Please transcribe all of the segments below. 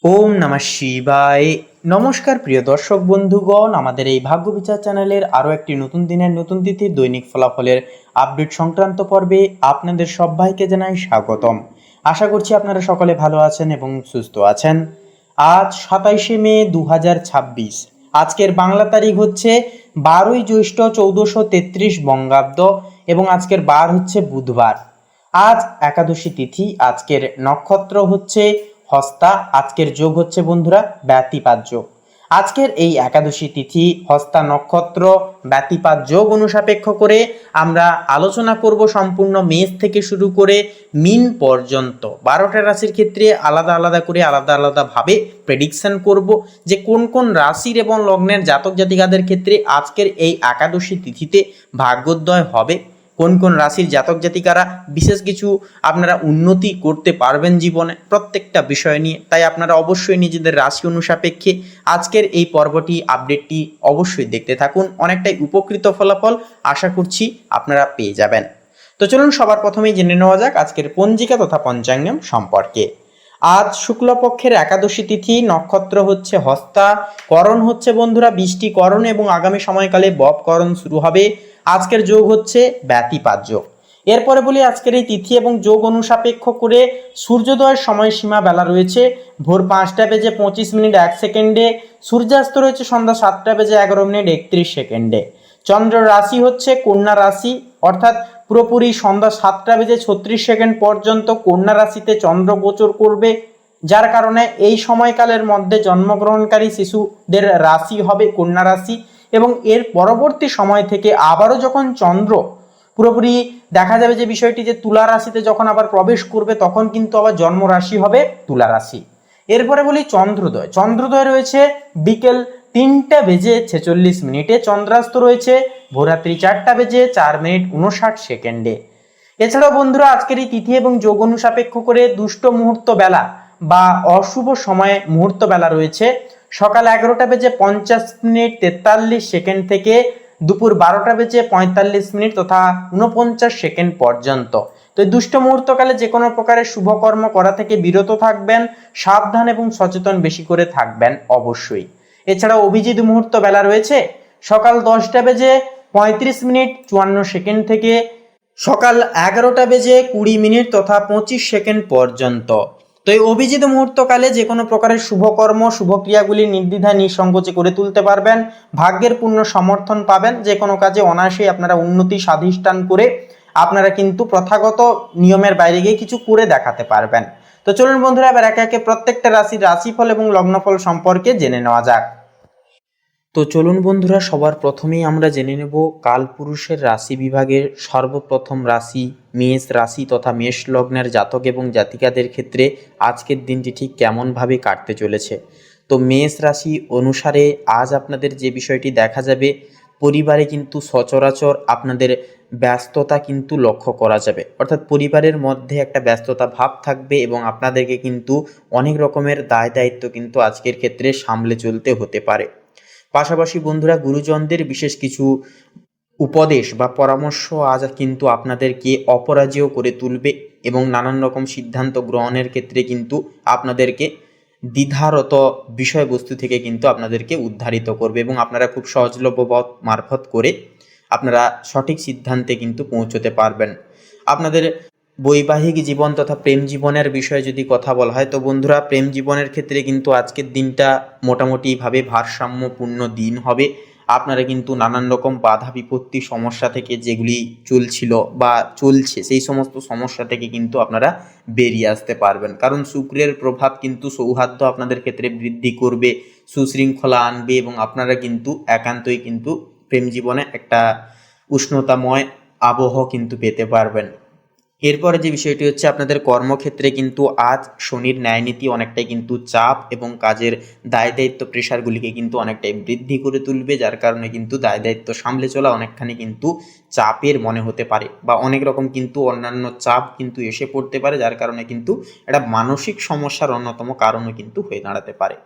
ওম নমঃ শিবায়। নমস্কার প্রিয় দর্শক বন্ধুগণ, আমাদের এই ভাগ্য বিচার চ্যানেলের আরও একটি নতুন দিনের নতুন তিথির দৈনিক ফলাফলের আপডেট সংক্রান্ত পর্বে আপনাদের সবাইকে জানাই স্বাগতম। আশা করছি আপনারা সকলে ভালো আছেন এবং সুস্থ আছেন। আজ 27শে মে 2026। আজকের বাংলা তারিখ হচ্ছে 12ই জ্যৈষ্ঠ 1433 বঙ্গাব্দ এবং আজকের বার হচ্ছে বুধবার। আজ একাদশী তিথি। আজকের নক্ষত্র হচ্ছে হস্তা। আজকের যোগ হচ্ছে বন্ধুরা ব্যতিপাত যোগ। আজকের এই একাদশী তিথি, হস্তা নক্ষত্র, ব্যতিপাত যোগ অনুসাপেক্ষ করে আমরা আলোচনা করব সম্পূর্ণ মেষ থেকে শুরু করে মিন পর্যন্ত 12টা রাশির ক্ষেত্রে আলাদা আলাদা করে আলাদা আলাদাভাবে প্রেডিকশন করব যে কোন কোন রাশির এবং লগ্নের জাতক জাতিকাদের ক্ষেত্রে আজকের এই একাদশী তিথিতে ভাগ্যোদয় হবে, কোন কোন রাশির জাতক জাতিকারা বিশেষ কিছু আপনারা উন্নতি করতে পারবেন জীবনে, প্রত্যেকটা বিষয় নিয়ে। তাই আপনারা অবশ্যই নিজেদের রাশি অনুসাপেক্ষে আজকের এই পর্বটি আপডেটটি অবশ্যই দেখতে থাকুন। অনেকটাই উপকৃত ফলাফল আশা করছি আপনারা পেয়ে যাবেন। তো চলুন সবার প্রথমেই জেনে নেওয়া যাক আজকের পঞ্জিকা তথা পঞ্চাঙ্গম সম্পর্কে। আজ শুক্লপক্ষের একাদশী তিথি, নক্ষত্র হচ্ছে হস্তা, করণ হচ্ছে বন্ধুরা বৃষ্টি করণ এবং আগামী সময়কালে বব করণ শুরু হবে। আজকের যোগ হচ্ছে ব্যতিপাত যোগ। এরপরে বলি আজকের এই তিথি এবং যোগ অনুসাপেক্ষ করে সূর্যোদয়ের সময়সীমা বেলা রয়েছে ভোর 5টা বেজে 25 মিনিট 1 সেকেন্ডে, সূর্যাস্ত রয়েছে সন্ধ্যা 7টা বেজে 11 মিনিট 31 সেকেন্ডে। চন্দ্র রাশি হচ্ছে কন্যা রাশি, অর্থাৎ পুরোপুরি সন্ধ্যা 7টা বেজে 36 সেকেন্ড পর্যন্ত কন্যা রাশিতে চন্দ্র গোচর করবে, যার কারণে এই সময়কালের মধ্যে জন্মগ্রহণকারী শিশুদের রাশি হবে কন্যা রাশি। এবং এর পরবর্তী সময় থেকে আবারও যখন চন্দ্র পুরোপুরি দেখা যাবে যে বিষয়টি যে তুলা রাশিতে যখন আবার প্রবেশ করবে তখন কিন্তু আবার জন্ম রাশি হবে তুলা রাশি। এরপরে বলি চন্দ্রোদয়। চন্দ্রোদয় রয়েছে বিকেল 3টা বেজে 46 মিনিটে, চন্দ্রাস্ত রয়েছে ভোরাত্রি 4টা বেজে 4 মিনিট 59 সেকেন্ডে। এছাড়াও বন্ধুরা আজকের এই তিথি এবং যোগ অনুসাপেক্ষ করে দুষ্ট মুহূর্ত বেলা বা অশুভ সময়ে মুহূর্ত বেলা রয়েছে সকাল 11টা বেজে 50 মিনিট 43 সেকেন্ড থেকে দুপুর 12টা বেজে 45 মিনিট তথা 49 সেকেন্ড পর্যন্ত। তো এই দুষ্ট মুহূর্তকালে যে কোনো প্রকারের শুভকর্ম করা থেকে বিরত থাকবেন, সাবধান এবং সচেতন বেশি করে থাকবেন অবশ্যই। এছাড়াও অভিজিৎ মুহূর্ত বেলা রয়েছে সকাল 10টা বেজে 35 মিনিট 54 সেকেন্ড থেকে সকাল 11টা বেজে 20 মিনিট তথা 25 সেকেন্ড পর্যন্ত। তো এই অভিজিৎ মুহূর্তকালে যে কোনো প্রকারের শুভকর্ম শুভক্রিয়াগুলি নির্দ্বিধায় নিঃসংকোচে করে তুলতে পারবেন, ভাগ্যের পূর্ণ সমর্থন পাবেন, যে কোনো কাজে অনায়াসেই আপনারা উন্নতি সাধিষ্ঠান করে আপনারা কিন্তু প্রথাগত নিয়মের বাইরে গিয়ে কিছু করে দেখাতে পারবেন। তো চলুন বন্ধুরা এবার একে একে প্রত্যেকটা রাশির রাশিফল এবং লগ্নফল সম্পর্কে জেনে নেওয়া যাক। তো চলুন বন্ধুরা সবার প্রথমেই আমরা জেনে নেব কালপুরুষের রাশি বিভাগের সর্বপ্রথম রাশি মেষ রাশি তথা মেষ লগ্নের জাতক এবং জাতিকাদের ক্ষেত্রে আজকের দিনটি ঠিক কেমনভাবে কাটতে চলেছে। তো মেষ রাশি অনুসারে আজ আপনাদের যে বিষয়টি দেখা যাবে, পরিবারে কিন্তু সচরাচর আপনাদের ব্যস্ততা কিন্তু লক্ষ্য করা যাবে, অর্থাৎ পরিবারের মধ্যে একটা ব্যস্ততা ভাব থাকবে এবং আপনাদেরকে কিন্তু অনেক রকমের দায় দায়িত্ব কিন্তু আজকের ক্ষেত্রে সামলে চলতে হতে পারে। পাশাপাশি বন্ধুরা গুরুজনদের বিশেষ কিছু উপদেশ বা পরামর্শ আজ কিন্তু আপনাদেরকে অপরাজেয় করে তুলবে এবং নানান রকম সিদ্ধান্ত গ্রহণের ক্ষেত্রে কিন্তু আপনাদেরকে দ্বিধারত বিষয়বস্তু থেকে কিন্তু আপনাদেরকে উদ্ধারিত করবে এবং আপনারা খুব সহজলভ্য পথ মারফত করে আপনারা সঠিক সিদ্ধান্তে কিন্তু পৌঁছতে পারবেন। আপনাদের বৈবাহিক জীবন তথা প্রেম জীবনের বিষয়ে যদি কথা বলা হয় তো বন্ধুরা প্রেম জীবনের ক্ষেত্রে কিন্তু আজকের দিনটা মোটামুটিভাবে ভারসাম্যপূর্ণ দিন হবে। আপনারা কিন্তু নানান রকম বাধা বিপত্তি সমস্যা থেকে যেগুলি চলছিল বা চলছে সেই সমস্ত সমস্যা থেকে কিন্তু আপনারা বেরিয়ে আসতে পারবেন, কারণ শুক্রের প্রভাব কিন্তু সৌহার্দ্য আপনাদের ক্ষেত্রে বৃদ্ধি করবে, সুশৃঙ্খলা আনবে এবং আপনারা কিন্তু একান্তই কিন্তু প্রেম জীবনে একটা উষ্ণতাময় আবহ কিন্তু পেতে পারবেন। এরপরে যে বিষয়টি হচ্ছে আপনাদের কর্মক্ষেত্রে কিন্তু আজ শনির ন্যায়নীতি অনেকটাই কিন্তু চাপ এবং কাজের দায় দায়িত্ব প্রেশারগুলিকে কিন্তু অনেকটাই বৃদ্ধি করে তুলবে, যার কারণে কিন্তু দায় দায়িত্ব সামলে চলা অনেকখানি কিন্তু চাপের মনে হতে পারে বা অনেক রকম কিন্তু অন্যান্য চাপ কিন্তু এসে পড়তে পারে, যার কারণে কিন্তু একটা মানসিক সমস্যার অন্যতম কারণও কিন্তু হয়ে দাঁড়াতে পারে।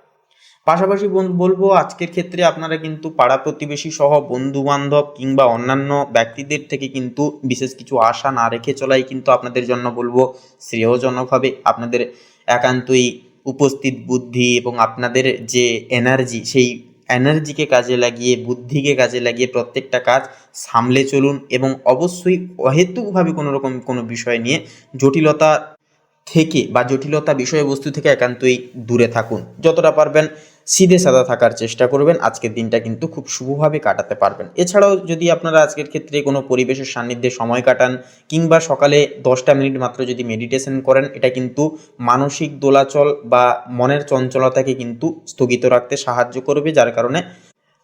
পাশাপাশি বলবো আজকের ক্ষেত্রে আপনারা কিন্তু পাড়া প্রতিবেশী সহ বন্ধু বান্ধব কিংবা অন্যান্য ব্যক্তিদের থেকে কিন্তু বিশেষ কিছু আশা না রেখে চলাই কিন্তু আপনাদের জন্য বলবো শ্রেয়জনক হবে। আপনাদের একান্তই উপস্থিত বুদ্ধি এবং আপনাদের যে এনার্জি, সেই এনার্জিকে কাজে লাগিয়ে, বুদ্ধিকে কাজে লাগিয়ে প্রত্যেকটা কাজ সামলে চলুন এবং অবশ্যই অহেতুকভাবে কোনো বিষয় নিয়ে জটিলতা থেকে বা জটিলতা বিষয়বস্তু থেকে একান্তই দূরে থাকুন। যতটা পারবেন সিধে সাদা থাকার চেষ্টা করবেন, আজকের দিনটা কিন্তু খুব শুভভাবে কাটাতে পারবেন। এছাড়াও যদি আপনারা আজকের ক্ষেত্রে কোনো পরিবেশের সান্নিধ্যে সময় কাটান কিংবা সকালে 10টা মিনিট মাত্র যদি মেডিটেশন করেন, এটা কিন্তু মানসিক দোলাচল বা মনের চঞ্চলতাকে কিন্তু স্থগিত রাখতে সাহায্য করবে, যার কারণে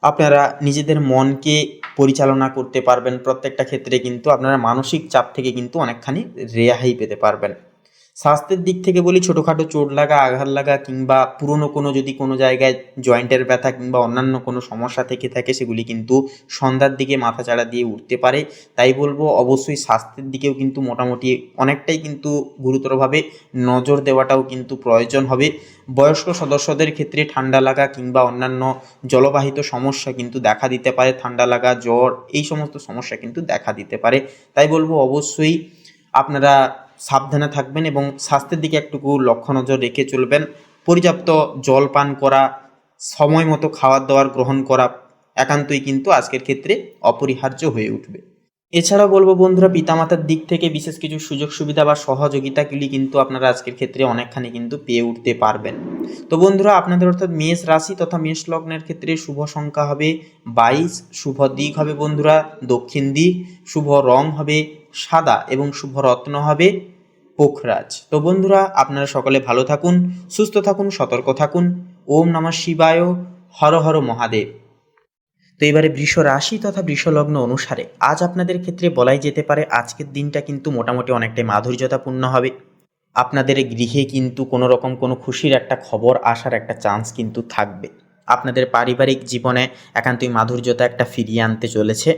আপনারা নিজেদের মনকে পরিচালনা করতে পারবেন। প্রত্যেকটা ক্ষেত্রে কিন্তু আপনারা মানসিক চাপ থেকে কিন্তু অনেকখানি রেহাই পেতে পারবেন। স্বাস্থ্যের দিক থেকে বলি, ছোটোখাটো চোট লাগা, আঘাত লাগা কিংবা পুরনো যদি কোনো জায়গায় জয়েন্টের ব্যথা কিংবা অন্যান্য কোনো সমস্যা থেকে থাকে, সেগুলি কিন্তু সন্ধ্যার দিকে মাথাচাড়া দিয়ে উঠতে পারে। তাই বলবো অবশ্যই স্বাস্থ্যের দিকেও কিন্তু মোটামুটি অনেকটাই কিন্তু গুরুতরভাবে নজর দেওয়াটাও কিন্তু প্রয়োজন হবে। বয়স্ক সদস্যদের ক্ষেত্রে ঠান্ডা লাগা কিংবা অন্যান্য জলবাহিত সমস্যা কিন্তু দেখা দিতে পারে। ঠান্ডা লাগা, জ্বর, এই সমস্ত সমস্যা কিন্তু দেখা দিতে পারে। তাই বলবো অবশ্যই আপনারা সাবধানে থাকবেন এবং স্বাস্থ্যের দিকে একটুকু লক্ষ্য নজর রেখে চলবেন। পর্যাপ্ত জল পান করা, সময় মতো খাবার দাবার গ্রহণ করা একান্তই কিন্তু আজকের ক্ষেত্রে অপরিহার্য হয়ে উঠবে। এছাড়াও বলবো বন্ধুরা, পিতামাতার দিক থেকে বিশেষ কিছু সুযোগ সুবিধা বা সহযোগিতাগুলি কিন্তু আপনারা আজকের ক্ষেত্রে অনেকখানি কিন্তু পেয়ে উঠতে পারবেন। তো বন্ধুরা, আপনাদের অর্থাৎ মেষ রাশি তথা মেষ লগ্নের ক্ষেত্রে শুভ সংখ্যা হবে 22, শুভ দিক হবে বন্ধুরা দক্ষিণ দিক, শুভ রং হবে সাদা এবং শুভ রত্ন হবে পোখরাজ। তো বন্ধুরা, আপনারা সকলে ভালো থাকুন, সুস্থ থাকুন, সতর্ক থাকুন। ওম নমঃ শিবায়, হর হর মহাদেব। তো এবারে বৃষ রাশি তথা বৃষ লগ্ন অনুসারে আজ আপনাদের ক্ষেত্রে বলাই যেতে পারে আজকের দিনটা কিন্তু মোটামুটি অনেকটাই মাধুর্যতাপূর্ণ হবে। আপনাদের গৃহে কিন্তু কোনো রকম কোনো খুশির একটা খবর আসার একটা চান্স কিন্তু থাকবে। আপনাদের পারিবারিক জীবনে একান্তই মাধুর্যতা একটা ফিরিয়ে আনতে চলেছে।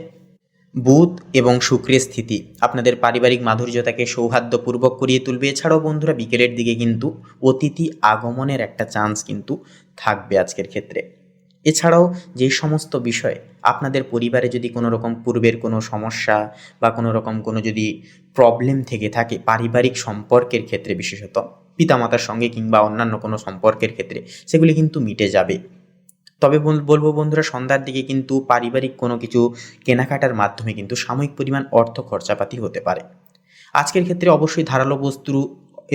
বুধ এবং শুক্রের স্থিতি আপনাদের পারিবারিক মাধুর্যতাকে সৌহার্দ্যপূর্বক করিয়ে তুলবে। এছাড়াও বন্ধুরা, বিকেলের দিকে কিন্তু অতিথি আগমনের একটা চান্স কিন্তু থাকবে আজকের ক্ষেত্রে। এছাড়াও যে সমস্ত বিষয়ে আপনাদের পরিবারে যদি কোনো রকম পূর্বের কোনো সমস্যা বা কোনো রকম কোনো যদি প্রবলেম থেকে থাকে পারিবারিক সম্পর্কের ক্ষেত্রে, বিশেষত পিতামাতার সঙ্গে কিংবা অন্যান্য কোনো সম্পর্কের ক্ষেত্রে, সেগুলি কিন্তু মিটে যাবে। তবে বলবো বন্ধুরা, সন্ধ্যার দিকে কিন্তু পারিবারিক কোনো কিছু কেনাকাটার মাধ্যমে কিন্তু সাময়িক পরিমাণ অর্থ খরচাপাতি হতে পারে। আজকের ক্ষেত্রে অবশ্যই ধারালো বস্তু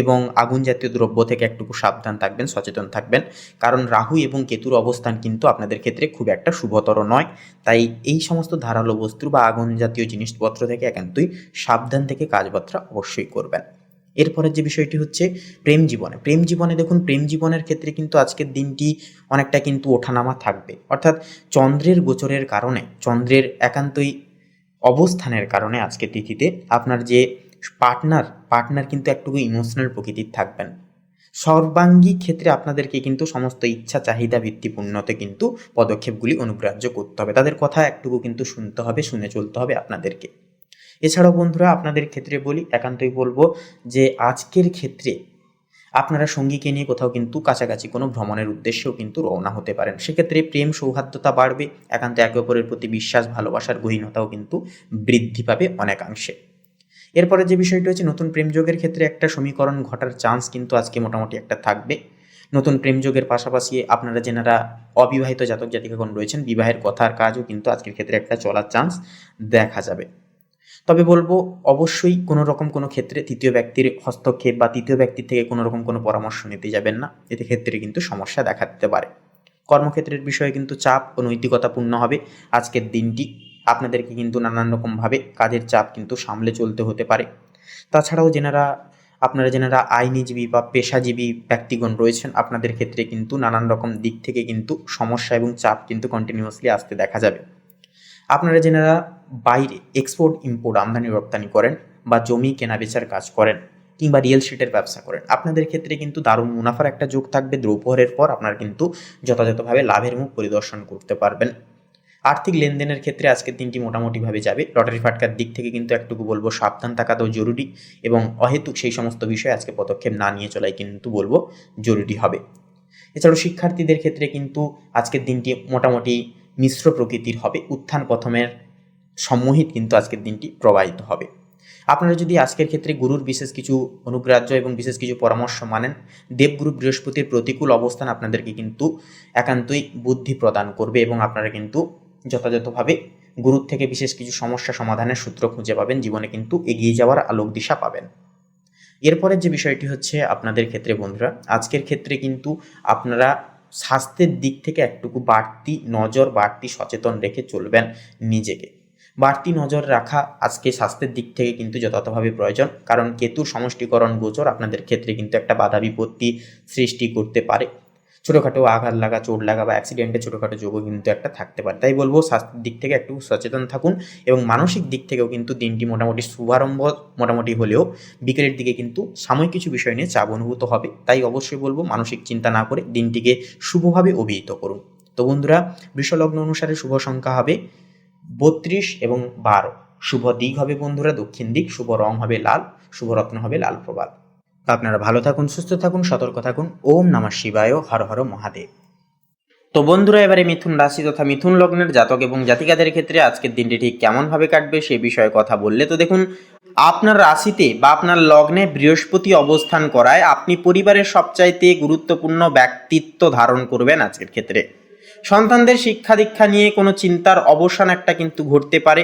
এবং আগুন জাতীয় দ্রব্য থেকে একটুকু সাবধান থাকবেন, সচেতন থাকবেন, কারণ রাহু এবং কেতুর অবস্থান কিন্তু আপনাদের ক্ষেত্রে খুব একটা শুভতর নয়। তাই এই সমস্ত ধারালো বস্তু বা আগুন জাতীয় জিনিসপত্র থেকে একান্তই সাবধান থেকে কাজবার্তা অবশ্যই করবেন। এরপরের যে বিষয়টি হচ্ছে প্রেম জীবনে দেখুন, প্রেম জীবনের ক্ষেত্রে কিন্তু আজকের দিনটি অনেকটা কিন্তু ওঠানামা থাকবে। অর্থাৎ চন্দ্রের গোচরের কারণে, চন্দ্রের একান্তই অবস্থানের কারণে আজকের তিথিতে আপনার যে পার্টনার কিন্তু একটুকু ইমোশনাল প্রকৃতির থাকবেন। সর্বাঙ্গী ক্ষেত্রে আপনাদেরকে কিন্তু সমস্ত ইচ্ছা চাহিদা ভিত্তিপূর্ণতে কিন্তু পদক্ষেপগুলি অনুগ্রাহ্য করতে হবে। তাদের কথা একটুকু কিন্তু শুনতে হবে, শুনে চলতে হবে আপনাদেরকে। এছাড়াও বন্ধুরা, আপনাদের ক্ষেত্রে বলি, একান্তই বলবো যে আজকের ক্ষেত্রে আপনারা সঙ্গীকে নিয়ে কোথাও কিন্তু কাছাকাছি কোনো ভ্রমণের উদ্দেশ্যেও কিন্তু রওনা হতে পারেন। সেক্ষেত্রে প্রেম সৌহার্দ্যতা বাড়বে, একান্ত একে অপরের প্রতি বিশ্বাস, ভালোবাসার গহীনতাও কিন্তু বৃদ্ধি পাবে অনেকাংশে। এরপরে যে বিষয়টি হচ্ছে, নতুন প্রেমযোগের ক্ষেত্রে একটা সমীকরণ ঘটার চান্স কিন্তু আজকে মোটামুটি একটা থাকবে। নতুন প্রেমযোগের পাশাপাশি আপনারা যেনারা অবিবাহিত জাতক জাতিকাগণ রয়েছেন, বিবাহের কথার কাজও কিন্তু আজকের ক্ষেত্রে একটা চলার চান্স দেখা যাবে। তবে বলবো অবশ্যই কোনো রকম কোনো ক্ষেত্রে তৃতীয় ব্যক্তির হস্তক্ষেপ বা তৃতীয় ব্যক্তির থেকে কোনো রকম কোনো পরামর্শ নিতে যাবেন না, এতে ক্ষেত্রে কিন্তু সমস্যা দেখা দিতে পারে। কর্মক্ষেত্রের বিষয়ে কিন্তু চাপ ও নৈতিকতাপূর্ণ হবে আজকের দিনটি। আপনাদেরকে কিন্তু নানান রকমভাবে কাজের চাপ কিন্তু সামলে চলতে হতে পারে। তাছাড়াও যেনারা আইনজীবী বা পেশাজীবী ব্যক্তিগণ রয়েছেন, আপনাদের ক্ষেত্রে কিন্তু নানান রকম দিক থেকে কিন্তু সমস্যা এবং চাপ কিন্তু কন্টিনিউয়াসলি আসতে দেখা যাবে। আপনারা যেনারা বাইরে এক্সপোর্ট ইম্পোর্ট আমদানি রপ্তানি করেন বা জমি কেনাবেচার কাজ করেন কিংবা রিয়েল এস্টেটের ব্যবসা করেন, আপনাদের ক্ষেত্রে কিন্তু দারুণ মুনাফার একটা যোগ থাকবে। দ্রৌপহরের পর আপনারা কিন্তু যথাযথভাবে লাভের মুখ পরিদর্শন করতে পারবেন। আর্থিক লেনদেনের ক্ষেত্রে আজকের দিনটি মোটামুটিভাবে যাবে। লটারি ফাটকার দিক থেকে কিন্তু একটুকু বলবো সাবধান থাকাটাও জরুরি এবং অহেতুক সেই সমস্ত বিষয়ে আজকে পদক্ষেপ না নিয়ে চলাই কিন্তু বলবো জরুরি হবে। এছাড়াও শিক্ষার্থীদের ক্ষেত্রে কিন্তু আজকের দিনটি মোটামুটি মিশ্র প্রকৃতির হবে। উত্থান পতনের সম্মোহিত কিন্তু আজকের দিনটি প্রবাহিত হবে। আপনারা যদি আজকের ক্ষেত্রে গুরুর বিশেষ কিছু অনুগ্রাহ্য এবং বিশেষ কিছু পরামর্শ মানেন, দেবগুরু বৃহস্পতির প্রতিকূল অবস্থান আপনাদেরকে কিন্তু একান্তই বুদ্ধি প্রদান করবে এবং আপনারা কিন্তু যথাযথভাবে গুরুর থেকে বিশেষ কিছু সমস্যা সমাধানের সূত্র খুঁজে পাবেন, জীবনে কিন্তু এগিয়ে যাওয়ার আলোক দিশা পাবেন। এরপরের যে বিষয়টি হচ্ছে আপনাদের ক্ষেত্রে বন্ধুরা, আজকের ক্ষেত্রে কিন্তু আপনারা স্বাস্থ্যের দিক থেকে একটুকু বাড়তি নজর, বাড়তি সচেতন রেখে চলবেন নিজেকে। বাড়তি নজর রাখা আজকে স্বাস্থ্যের দিক থেকে কিন্তু যথাযথভাবে প্রয়োজন, কারণ কেতুর সমষ্টিকরণ গোচর আপনাদের ক্ষেত্রে কিন্তু একটা বাধা বিপত্তি সৃষ্টি করতে পারে। ছোটোখাটো আঘাত লাগা, চোট লাগা বা অ্যাক্সিডেন্টে ছোটোখাটো যোগও কিন্তু একটা থাকতে পারে। তাই বলবো স্বাস্থ্যের দিক থেকে একটু সচেতন থাকুন এবং মানসিক দিক থেকেও কিন্তু দিনটি মোটামুটি শুভারম্ভ মোটামুটি হলেও বিকেলের দিকে কিন্তু সাময়িক কিছু বিষয় নিয়ে চাপ অনুভূত হবে। তাই অবশ্যই বলবো মানসিক চিন্তা না করে দিনটিকে শুভভাবে অভিহিত করুন। তো বন্ধুরা, বৃষলগ্ন অনুসারে শুভ সংখ্যা হবে 32 এবং 12। শুভ দিক হবে বন্ধুরা দক্ষিণ দিক, শুভ রং হবে লাল, শুভ রত্ন হবে লাল প্রবাল। আপনারা ভালো থাকুন, সুস্থ থাকুন, সতর্ক থাকুন। ওম নমঃ শিবায়, হর হর মহাদেব। তো বন্ধুরা, এবারে মিথুন রাশি তথা মিথুন লগ্নের জাতক এবং জাতিকাদের ক্ষেত্রে আজকের দিনটি ঠিক কেমনভাবে কাটবে সে বিষয়ে কথা বললে, তো দেখুন, আপনার রাশিতে বা আপনার লগ্নে বৃহস্পতি অবস্থান করায় আপনি পরিবারের সবচাইতে গুরুত্বপূর্ণ ব্যক্তিত্ব ধারণ করবেন আজকের ক্ষেত্রে। সন্তানদের শিক্ষা দীক্ষা নিয়ে কোনো চিন্তার অবসান একটা কিন্তু ঘটতে পারে,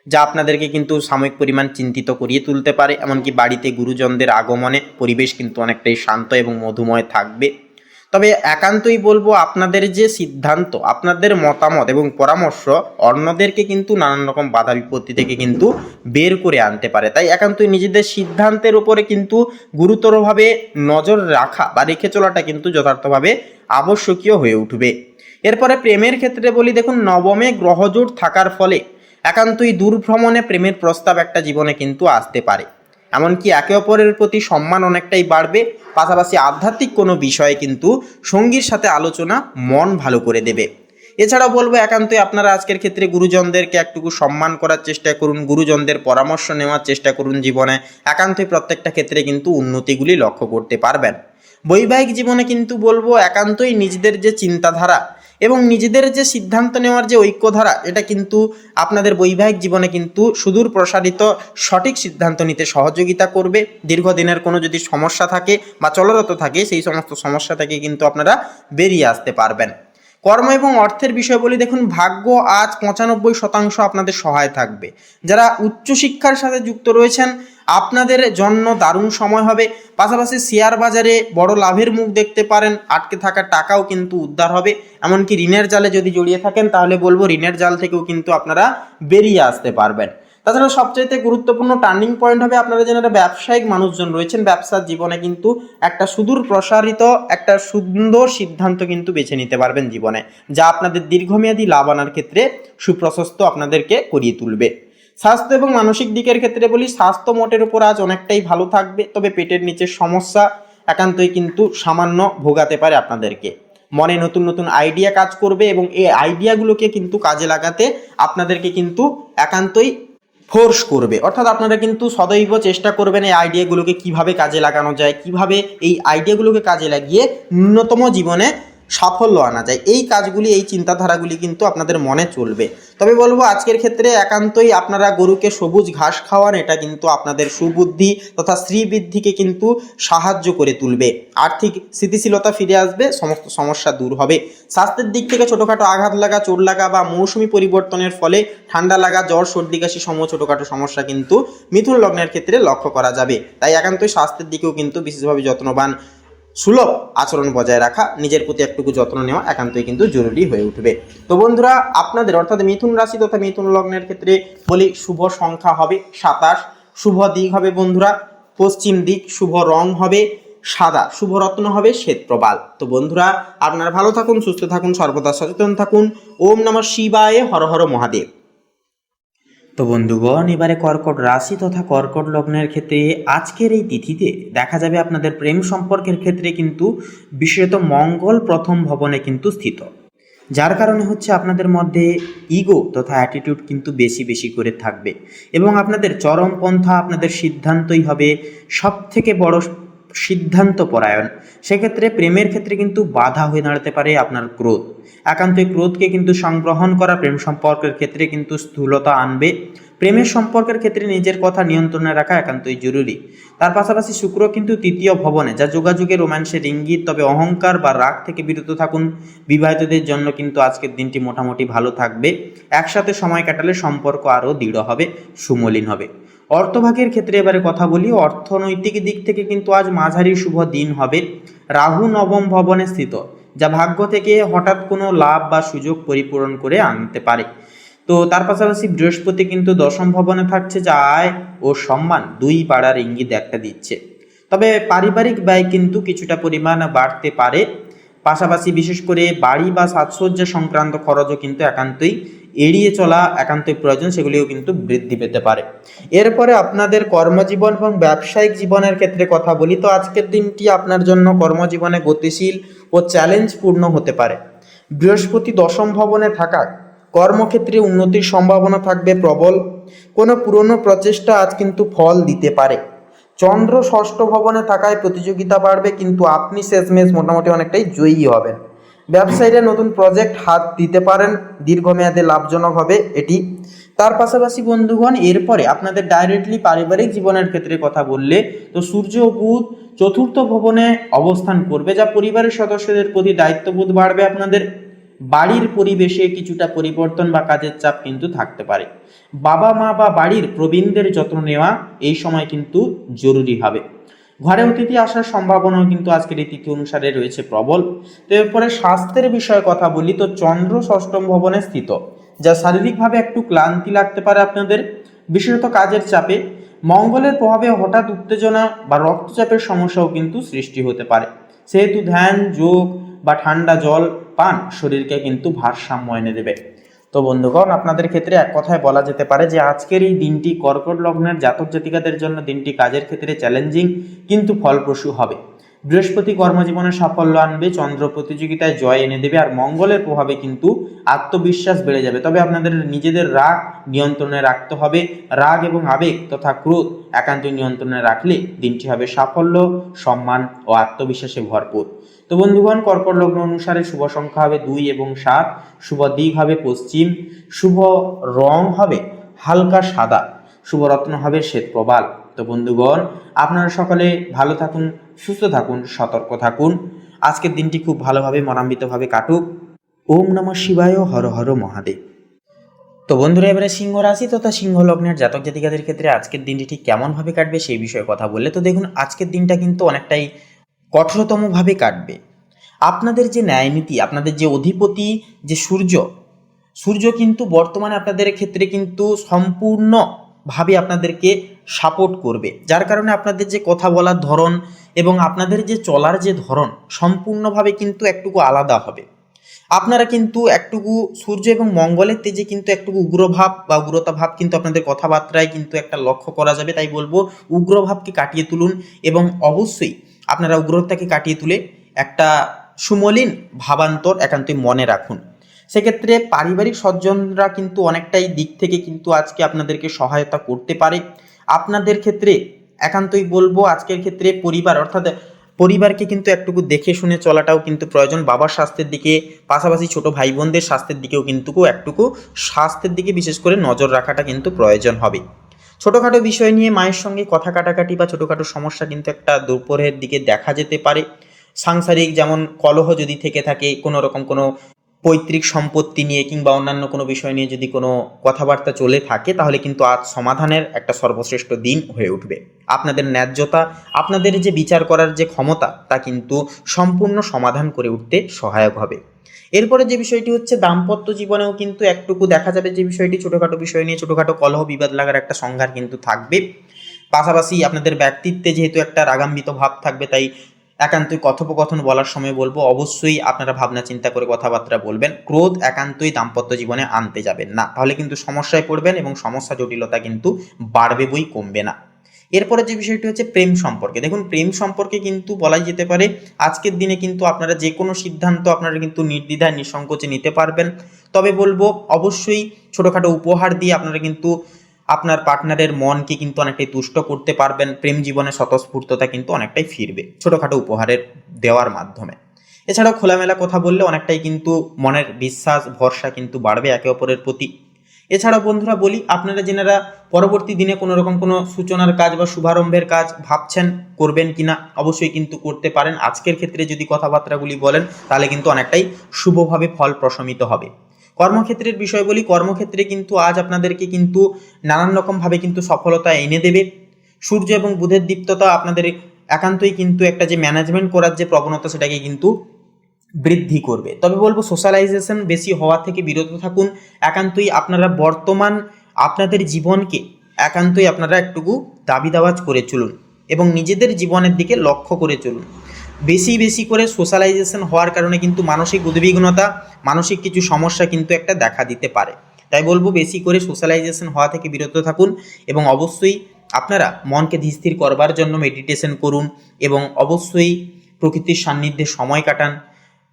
যা আপনাদেরকে কিন্তু সাময়িক পরিমাণ চিন্তিত করিয়ে তুলতে পারে। এমনকি বাড়িতে গুরুজনদের আগমনে পরিবেশ কিন্তু অনেকটাই শান্ত এবং মধুময় থাকবে। তবে একান্তই বলবো আপনাদের যে সিদ্ধান্ত, আপনাদের মতামত এবং পরামর্শ অন্যদেরকে কিন্তু নানান রকম বাধা বিপত্তি থেকে কিন্তু বের করে আনতে পারে। তাই একান্তই নিজেদের সিদ্ধান্তের উপরে কিন্তু গুরুতরভাবে নজর রাখা বা রেখে চলাটা কিন্তু যথার্থভাবে আবশ্যকীয় হয়ে উঠবে। এরপরে প্রেমের ক্ষেত্রে বলি, দেখুন, নবমে গ্রহজোট থাকার ফলে একান্তই দূরভ্রমণে প্রেমের প্রস্তাব একটা জীবনে কিন্তু আসতে পারে। এমনকি একে অপরের প্রতি সম্মান অনেকটাই বাড়বে। পাশাপাশি আধ্যাত্মিক কোনো বিষয়ে কিন্তু সঙ্গীর সাথে আলোচনা মন ভালো করে দেবে। এছাড়াও বলবো একান্তই আপনারা আজকের ক্ষেত্রে গুরুজনদেরকে একটুকু সম্মান করার চেষ্টা করুন, গুরুজনদের পরামর্শ নেওয়ার চেষ্টা করুন। জীবনে একান্তই প্রত্যেকটা ক্ষেত্রে কিন্তু উন্নতিগুলি লক্ষ্য করতে পারবেন। বৈবাহিক জীবনে কিন্তু বলবো একান্তই নিজেদের যে চিন্তাধারা এবং নিজেদের যে সিদ্ধান্ত নেওয়ার যে ঐক্যধারা, এটা কিন্তু আপনাদের বৈবাহিক জীবনে কিন্তু সুদূর প্রসারিত সঠিক সিদ্ধান্ত নিতে সহযোগিতা করবে। দীর্ঘদিনের কোনো যদি সমস্যা থাকে বা চলরত থাকে, সেই সমস্ত সমস্যা থেকে কিন্তু আপনারা বেরিয়ে আসতে পারবেন। কর্ম এবং অর্থের বিষয় বলি, দেখুন, ভাগ্য আজ 95% আপনাদের সহায় থাকবে। যারা উচ্চশিক্ষার সাথে যুক্ত রয়েছেন আপনাদের জন্য দারুণ সময় হবে। পাশাপাশি শেয়ার বাজারে বড় লাভের মুখ দেখতে পারেন, আটকে থাকা টাকাও কিন্তু উদ্ধার হবে। এমনকি ঋণের জালে যদি জড়িয়ে থাকেন তাহলে বলবো ঋণের জাল থেকেও কিন্তু আপনারা বেরিয়ে আসতে পারবেন। তাছাড়া সবচাইতে গুরুত্বপূর্ণ টার্নিং পয়েন্ট হবে আপনারা যারা ব্যবসায়িক মানুষজন রয়েছেন, ব্যবসার জীবনে কিন্তু একটা সুদূর প্রসারিত একটা সুন্দর সিদ্ধান্ত কিন্তু বেছে নিতে পারবেন জীবনে, যা আপনাদের দীর্ঘমেয়াদী লাভ আনার ক্ষেত্রে সুপ্রশস্ত আপনাদেরকে করিয়ে তুলবে। স্বাস্থ্য এবং মানসিক দিকের ক্ষেত্রে বলি, স্বাস্থ্য মোটের উপর আজ অনেকটাই ভালো থাকবে। তবে পেটের নিচের সমস্যা একান্তই কিন্তু সামান্য ভোগাতে পারে আপনাদেরকে। মনে নতুন নতুন আইডিয়া কাজ করবে এবং এই আইডিয়াগুলোকে কিন্তু কাজে লাগাতে আপনাদেরকে কিন্তু একান্তই ফোর্স করবে। অর্থাৎ আপনারা কিন্তু সদৈব চেষ্টা করবেন এই আইডিয়াগুলোকে কিভাবে কাজে লাগানো যায়, কিভাবে এই আইডিয়াগুলোকে কাজে লাগিয়ে ন্যূনতম জীবনে সাফল্য আনা যায়। এই কাজগুলি, এই চিন্তাধারাগুলি কিন্তু আপনাদের মনে চলবে। তবে বলবো আজকের ক্ষেত্রে একান্তই আপনারা গরুকে সবুজ ঘাস খাওয়ান, এটা কিন্তু আপনাদের সুবুদ্ধি তথা শ্রীবৃদ্ধিকে কিন্তু সাহায্য করে তুলবে। আর্থিক স্থিতিশীলতা ফিরে আসবে, সমস্ত সমস্যা দূর হবে। স্বাস্থ্যের দিক থেকে ছোটোখাটো আঘাত লাগা, চোট লাগা বা মৌসুমি পরিবর্তনের ফলে ঠান্ডা লাগা, জ্বর, সর্দি কাশি সম ছোটোখাটো সমস্যা কিন্তু মিথুন লগ্নের ক্ষেত্রে লক্ষ্য করা যাবে। তাই একান্তই স্বাস্থ্যের দিকেও কিন্তু বিশেষভাবে যত্নবান, সুলভ আচরণ বজায় রাখা, নিজের প্রতি একটুকু যত্ন নেওয়া একান্তই কিন্তু জরুরি হয়ে উঠবে। তো বন্ধুরা, আপনাদের অর্থাৎ মিথুন রাশি তথা মিথুন লগ্নের ক্ষেত্রে বলি, শুভ সংখ্যা হবে 27, শুভ দিক হবে বন্ধুরা পশ্চিম দিক, শুভ রং হবে সাদা, শুভ রত্ন হবে শ্বেত প্রবাল। তো বন্ধুরা, আপনারা ভালো থাকুন, সুস্থ থাকুন, সর্বদা সচেতন থাকুন। ওম নমঃ শিবায়, হর হর মহাদেব। তো বন্ধুগণ, এবারে কর্কট রাশি তথা কর্কট লগ্নের ক্ষেত্রে আজকের এই তিথিতে দেখা যাবে আপনাদের প্রেম সম্পর্কের ক্ষেত্রে কিন্তু বিশেষত মঙ্গল প্রথম ভবনে কিন্তু স্থিত, যার কারণে হচ্ছে আপনাদের মধ্যে ইগো তথা অ্যাটিটিউড কিন্তু বেশি বেশি করে থাকবে এবং আপনাদের চরমপন্থা, আপনাদের সিদ্ধান্তই হবে সব থেকে বড় সিদ্ধান্ত পরায়ণ। সেক্ষেত্রে প্রেমের ক্ষেত্রে কিন্তু বাধা হয়ে দাঁড়াতে পারে আপনার ক্রোধ। একান্তই ক্রোধকে কিন্তু সংগ্রহণ করা প্রেম সম্পর্কের ক্ষেত্রে কিন্তু স্থূলতা আনবে। প্রেমের সম্পর্কের ক্ষেত্রে নিজের কথা নিয়ন্ত্রণে রাখা একান্তই জরুরি। তার পাশাপাশি শুক্র কিন্তু তৃতীয় ভবনে, যা যোগাযোগে রোম্যান্সের ইঙ্গিত। তবে অহংকার বা রাগ থেকে বিরত থাকুন। বিবাহিতদের জন্য কিন্তু আজকের দিনটি মোটামুটি ভালো থাকবে। একসাথে সময় কাটালে সম্পর্ক আরও দৃঢ় হবে, সুমলিন হবে। অর্থভাগের ক্ষেত্রে এবারে কথা বলি। অর্থনৈতিক দিক থেকে কিন্তু আজ মাঝারি শুভ দিন হবে। রাহু নবম ভবনে স্থিত, যা ভাগ্য থেকে হঠাৎ কোনো লাভ বা সুযোগ পরিপূরণ করে আনতে পারে। তো তার পাশাপাশি বৃহস্পতি কিন্তু দশম ভবনে থাকছে, যা আয় ও সম্মান দুই বাড়ার ইঙ্গিত একটা দিচ্ছে। তবে পারিবারিক ব্যয় কিন্তু কিছুটা পরিমাণ বাড়তে পারে। পাশাপাশি বিশেষ করে বাড়ি বা সাজসজ্জা সংক্রান্ত খরচও কিন্তু একান্তই এড়িয়ে চলা একান্তই প্রয়োজন, সেগুলিও কিন্তু বৃদ্ধি পেতে পারে। এরপরে আপনাদের কর্মজীবন এবং ব্যবসায়িক জীবনের ক্ষেত্রে কথা বলি। তো আজকের দিনটি আপনার জন্য কর্মজীবনে গতিশীল ও চ্যালেঞ্জপূর্ণ হতে পারে। বৃহস্পতি দশম ভবনে থাকায় কর্মক্ষেত্রে উন্নতির সম্ভাবনা থাকবে প্রবল। কোনো পুরনো প্রচেষ্টা আজ কিন্তু ফল দিতে পারে। চন্দ্র ষষ্ঠ ভবনে থাকায় প্রতিযোগিতা বাড়বে, কিন্তু আপনি শেষমেশ মোটামুটি অনেকটাই জয়ী হবেন। ব্যবসায়ীরা নতুন প্রজেক্ট হাত দিতে পারেন, দীর্ঘমেয়াদে লাভজনক হবে এটি। তার পাশাপাশি বন্ধুগণ, এরপরে আপনাদের ডাইরেক্টলি পারিবারিক জীবনের ক্ষেত্রে কথা বললে, তো সূর্য ও বুধ চতুর্থ ভবনে অবস্থান করবে, যা পরিবারের সদস্যদের প্রতি দায়িত্ববোধ বাড়বে। আপনাদের বাড়ির পরিবেশে কিছুটা পরিবর্তন বা কাজের চাপ কিন্তু থাকতে পারে। বাবা মা বা বাড়ির প্রবীণদের যত্ন নেওয়া এই সময় কিন্তু জরুরি হবে। ঘরে অতিথি আসার সম্ভাবনাও কিন্তু আজকের এই তিথি অনুসারে রয়েছে প্রবল। তো এরপরে স্বাস্থ্যের বিষয়ে কথা বলি। তো চন্দ্র ষষ্ঠম ভবনে স্থিত, যা শারীরিকভাবে একটু ক্লান্তি লাগতে পারে আপনাদের, বিশেষত কাজের চাপে। মঙ্গলের প্রভাবে হঠাৎ উত্তেজনা বা রক্তচাপের সমস্যাও কিন্তু সৃষ্টি হতে পারে। সেহেতু ধ্যান, যোগ বা ঠান্ডা জল পান শরীরকে কিন্তু ভারসাম্য এনে দেবে। তো বন্ধুগণ, আপনাদের ক্ষেত্রে এক কথায় বলা যেতে পারে যে আজকের এই দিনটি কর্কট লগ্নের জাতক জাতিকাদের জন্য দিনটি কাজের ক্ষেত্রে চ্যালেঞ্জিং কিন্তু ফলপ্রসূ হবে। বৃহস্পতি কর্মজীবনে সাফল্য আনবে, চন্দ্র প্রতিযোগিতায় জয় এনে দেবে, আর মঙ্গলের প্রভাবে কিন্তু আত্মবিশ্বাস বেড়ে যাবে। তবে আপনাদের নিজেদের রাগ নিয়ন্ত্রণে রাখতে হবে। রাগ এবং আবেগ তথা ক্রোধ একান্তই নিয়ন্ত্রণে রাখলে দিনটি হবে সাফল্য, সম্মান ও আত্মবিশ্বাসে ভরপুর। তো বন্ধুগণ, কর্কট লগ্ন অনুসারে শুভ সংখ্যা হবে 2 এবং 7, শুভ দিক হবে পশ্চিম, শুভ রং হবে হালকা সাদা, শুভ রত্ন হবে শ্বেত প্রবাল। তো বন্ধুগণ, আপনারা সকলে ভালো থাকুন, সুস্থ থাকুন, সতর্ক থাকুন। আজকের দিনটি খুব ভালোভাবে মনান্বিতভাবে কাটুক। ওম নমঃ শিবায়, হর হর মহাদেব। তো বন্ধুরা, এবারে সিংহ রাশি তথা সিংহ লগ্নের জাতক জাতিকাদের ক্ষেত্রে আজকের দিনটি ঠিক কেমনভাবে কাটবে সেই বিষয়ে কথা বললে, তো দেখুন আজকের দিনটা কিন্তু অনেকটাই কঠোরতমভাবে কাটবে। আপনাদের যে ন্যায়নীতি, আপনাদের যে অধিপতি যে সূর্য কিন্তু বর্তমানে আপনাদের ক্ষেত্রে কিন্তু সম্পূর্ণভাবে আপনাদেরকে সাপোর্ট করবে, যার কারণে আপনাদের যে কথা বলার ধরন এবং আপনাদের যে চলার যে ধরন সম্পূর্ণভাবে কিন্তু একটুকু আলাদা হবে। আপনারা কিন্তু একটুকু সূর্য এবং মঙ্গলের তেজে কিন্তু একটুকু উগ্রভাব বা উগ্রতা ভাব কিন্তু আপনাদের কথাবার্তায় কিন্তু একটা লক্ষ্য করা যাবে। তাই বলবো, উগ্রভাবকে কাটিয়ে তুলুন এবং অবশ্যই আপনারা উগ্রতাকে কাটিয়ে তুলে একটা সুমলিন ভাবান্তর একান্তই মনে রাখুন। সেক্ষেত্রে পারিবারিক সজ্জনরা কিন্তু অনেকটাই দিক থেকে কিন্তু আজকে আপনাদেরকে সহায়তা করতে পারে। আপনাদের ক্ষেত্রে একান্তই বলবো, আজকের ক্ষেত্রে পরিবার অর্থাৎ পরিবারকে কিন্তু একটুকু দেখে শুনে চলাটাও কিন্তু প্রয়োজন। বাবার স্বাস্থ্যের দিকে, পাশাপাশি ছোট ভাই বোনদের স্বাস্থ্যের দিকেও কিন্তু একটুকু স্বাস্থ্যের দিকে বিশেষ করে নজর রাখাটা কিন্তু প্রয়োজন হবে। ছোটোখাটো বিষয় নিয়ে মায়ের সঙ্গে কথা কাটাকাটি বা ছোটোখাটো সমস্যা কিন্তু একটা দুপুরের দিকে দেখা যেতে পারে। সাংসারিক যেমন কলহ যদি থেকে থাকে, কোনো রকম কোনো পৈতৃক সম্পত্তি নিয়ে কিংবা অন্যান্য কোনো বিষয় নিয়ে যদি কোনো কথাবার্তা চলে থাকে, তাহলে কিন্তু আজ সমাধানের একটা সর্বশ্রেষ্ঠ দিন হয়ে উঠবে। আপনাদের ন্যায্যতা, আপনাদের যে বিচার করার যে ক্ষমতা, তা কিন্তু সম্পূর্ণ সমাধান করে উঠতে সহায়ক হবে। এরপরে যে বিষয়টি হচ্ছে দাম্পত্য জীবনেও কিন্তু একটুকু দেখা যাবে যে বিষয়টি ছোটোখাটো বিষয় নিয়ে ছোটোখাটো কলহ বিবাদ লাগার একটা সংঘাত কিন্তু থাকবে। পাশাপাশি আপনাদের ব্যক্তিত্বে যেহেতু একটা রাগান্বিত ভাব থাকবে, তাই একান্তই কথোপকথন বলার সময় বলবো অবশ্যই আপনারা ভাবনা চিন্তা করে কথাবার্তা বলবেন। ক্রোধ একান্তই দাম্পত্য জীবনে আনতে যাবেন না, তাহলে কিন্তু সমস্যায় পড়বেন এবং সমস্যা জটিলতা কিন্তু বাড়বে বই কমবে না। এরপরে যে বিষয়টি হচ্ছে প্রেম সম্পর্কে। দেখুন, প্রেম সম্পর্কে কিন্তু বলাই যেতে পারে আজকের দিনে কিন্তু আপনারা যে কোনো সিদ্ধান্ত আপনারা কিন্তু নির্দ্বিধায় নিঃসংকোচে নিতে পারবেন। তবে বলবো অবশ্যই ছোটোখাটো উপহার দিয়ে আপনারা কিন্তু আপনার পার্টনারের মনকে কিন্তু অনেকটাই তুষ্ট করতে পারবেন। প্রেম জীবনে স্বতঃস্ফূর্ততা কিন্তু অনেকটাই ফিরবে ছোটোখাটো উপহারের দেওয়ার মাধ্যমে। এছাড়াও খোলামেলা কথা বললে অনেকটাই কিন্তু মনের বিশ্বাস ভরসা কিন্তু বাড়বে একে অপরের প্রতি। এছাড়াও বন্ধুরা বলি, আপনারা যেনারা পরবর্তী দিনে কোনো রকম কোনো সূচনার কাজ বা শুভারম্ভের কাজ ভাবছেন করবেন কিনা, অবশ্যই কিন্তু করতে পারেন। আজকের ক্ষেত্রে যদি কথাবার্তাগুলি বলেন তাহলে কিন্তু অনেকটাই শুভভাবে ফল প্রশমিত হবে। কর্মক্ষেত্রের বিষয় বলি, কর্মক্ষেত্রে কিন্তু আজ আপনাদেরকে কিন্তু নানান রকমভাবে কিন্তু সফলতা এনে দেবে। সূর্য এবং বুধের দীপ্ততা আপনাদের একান্তই কিন্তু একটা যে ম্যানেজমেন্ট করার যে প্রবণতা সেটাকে কিন্তু বৃদ্ধি করবে। তবে বলবো সোশ্যালাইজেশন বেশি হওয়া থেকে বিরত থাকুন। একান্তই আপনারা বর্তমান আপনাদের জীবনকে একান্তই আপনারা একটুকু দাবি দাওয়াজ করে চলুন এবং নিজেদের জীবনের দিকে লক্ষ্য করে চলুন। বেশি বেশি করে সোশ্যালাইজেশন হওয়ার কারণে কিন্তু মানসিক উদ্বিগ্নতা, মানসিক কিছু সমস্যা কিন্তু একটা দেখা দিতে পারে। তাই বলবো বেশি করে সোশ্যালাইজেশন হওয়া থেকে বিরত থাকুন এবং অবশ্যই আপনারা মনকে ধীর করবার জন্য মেডিটেশন করুন এবং অবশ্যই প্রকৃতির সান্নিধ্যে সময় কাটান।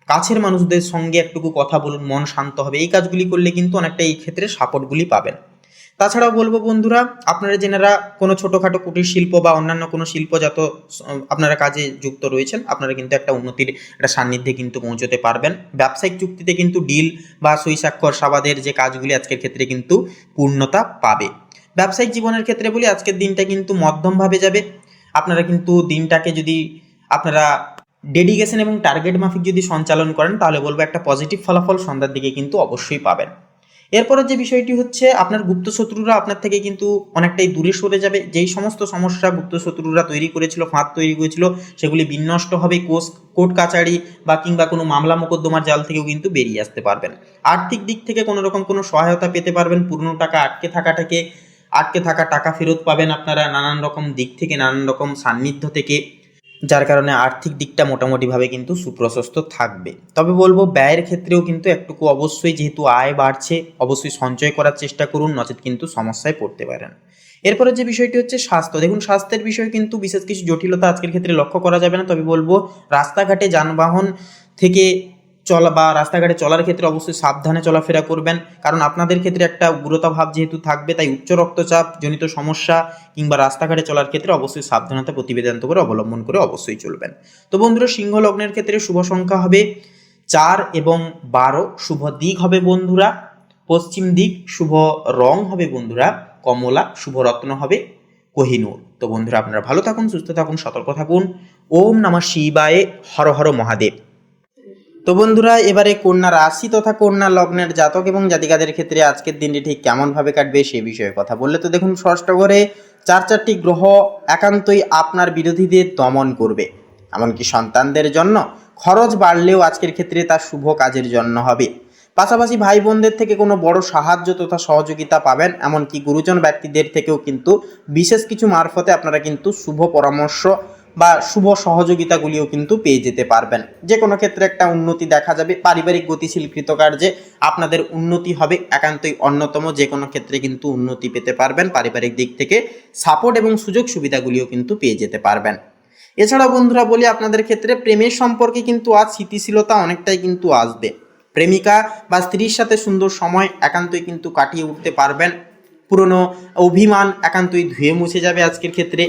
কাছের মানুষদের সঙ্গে একটুকু কথা বলুন, মন শান্ত হবে। এই কাজগুলি করলে কিন্তু অনেকটা এই ক্ষেত্রে সাপোর্টগুলি পাবেন। তাছাড়াও বলবো বন্ধুরা, আপনারা যেনারা কোনো ছোটোখাটো কুটির শিল্প বা অন্যান্য কোনো শিল্পজাত আপনারা কাজে যুক্ত রয়েছেন, আপনারা কিন্তু একটা উন্নতির একটা সান্নিধ্যে কিন্তু পৌঁছতে পারবেন। ব্যবসায়িক চুক্তিতে কিন্তু ডিল বা সই স্বাক্ষর সাবাদের যে কাজগুলি আজকের ক্ষেত্রে কিন্তু পূর্ণতা পাবে। ব্যবসায়িক জীবনের ক্ষেত্রে বলি, আজকের দিনটা কিন্তু মধ্যমভাবে যাবে। আপনারা কিন্তু দিনটাকে যদি আপনারা ডেডিকেশন এবং টার্গেট মাফিক যদি সঞ্চালন করেন তাহলে বলবো একটা পজিটিভ ফলাফল সন্ধ্যার দিকে কিন্তু অবশ্যই পাবেন। এরপরে যে বিষয়টি হচ্ছে, আপনার গুপ্ত শত্রুরা আপনার থেকে কিন্তু অনেকটাই দূরে সরে যাবে। যেই সমস্ত সমস্যা গুপ্ত শত্রুরা তৈরি করেছিল, ফাঁদ তৈরি করেছিল, সেগুলি বিনষ্ট হবে। কোর্ট কাচারি বা কিংবা কোনো মামলা মোকদ্দমার জাল থেকেও কিন্তু বেরিয়ে আসতে পারবেন। আর্থিক দিক থেকে কোনো রকম কোনো সহায়তা পেতে পারবেন। পুরনো টাকা আটকে থাকা টাকা ফেরত পাবেন আপনারা নানান রকম দিক থেকে, নানান রকম সান্নিধ্য থেকে, যার কারণে আর্থিক দিকটা মোটামুটিভাবে কিন্তু সুপ্রশস্ত থাকবে। তবে বলবো ব্যয়ের ক্ষেত্রেও কিন্তু একটুকু অবশ্যই, যেহেতু আয় বাড়ছে, অবশ্যই সঞ্চয় করার চেষ্টা করুন, নচেত কিন্তু সমস্যায় পড়তে পারেন। এরপরে যে বিষয়টি হচ্ছে স্বাস্থ্য। দেখুন, স্বাস্থ্যের বিষয়ে কিন্তু বিশেষ কিছু জটিলতা আজকের ক্ষেত্রে লক্ষ্য করা যাবে না। তবে বলবো রাস্তাঘাটে যানবাহন থেকে চলা বা রাস্তাঘাটে চলার ক্ষেত্রে অবশ্যই সাবধানে চলাফেরা করবেন, কারণ আপনাদের ক্ষেত্রে একটা উগ্রতা ভাব যেহেতু থাকবে, তাই উচ্চ রক্তচাপ জনিত সমস্যা কিংবা রাস্তাঘাটে চলার ক্ষেত্রে অবশ্যই সাবধানতা প্রতিবেদান্ত করে অবলম্বন করে অবশ্যই চলবেন। তো বন্ধুরা, সিংহ লগ্নের ক্ষেত্রে শুভ সংখ্যা হবে 4 এবং 12। শুভ দিক হবে বন্ধুরা পশ্চিম দিক। শুভ রং হবে বন্ধুরা কমলা। শুভ রত্ন হবে কোহিনূর। তো বন্ধুরা, আপনারা ভালো থাকুন, সুস্থ থাকুন, সতর্ক থাকুন। ওম নমঃ শিবায়, হর হর মহাদেব। তো বন্ধুরা, এবারে কন্যা রাশি তথা কন্যা লগ্নের জাতক এবং জাতিকাদের ক্ষেত্রে আজকের দিনটি ঠিক কেমনভাবে কাটবে সে বিষয়ে কথা বললে, তো দেখুন, ষষ্ঠ ঘরে 4টি গ্রহ একান্তই আপনার বিরোধীদের দমন করবে। এমনকি সন্তানদের জন্য খরচ বাড়লেও আজকের ক্ষেত্রে তার শুভ কাজের জন্য হবে। পাশাপাশি ভাই বোনদের থেকে কোনো বড় সাহায্য তথা সহযোগিতা পাবেন। এমনকি গুরুজন ব্যক্তিদের থেকেও কিন্তু বিশেষ কিছু মারফতে আপনারা কিন্তু শুভ পরামর্শ বা শুভ সহযোগিতাগুলিও কিন্তু পেয়ে যেতে পারবেন। যে কোনো ক্ষেত্রে একটা উন্নতি দেখা যাবে। পারিবারিক গতিশীল কৃতকার্যে আপনাদের উন্নতি হবে একান্তই অন্যতম। যে কোনো ক্ষেত্রে কিন্তু উন্নতি পেতে পারবেন। পারিবারিক দিক থেকে সাপোর্ট এবং সুযোগ সুবিধাগুলিও কিন্তু পেয়ে যেতে পারবেন। এছাড়াও বন্ধুরা বলি, আপনাদের ক্ষেত্রে প্রেমের সম্পর্কে কিন্তু আজ স্থিতিশীলতা অনেকটাই কিন্তু আসবে। প্রেমিকা বা স্ত্রীর সাথে সুন্দর সময় একান্তই কিন্তু কাটিয়ে উঠতে পারবেন। পুরনো অভিমান একান্তই ধুয়ে মুছে যাবে আজকের ক্ষেত্রে।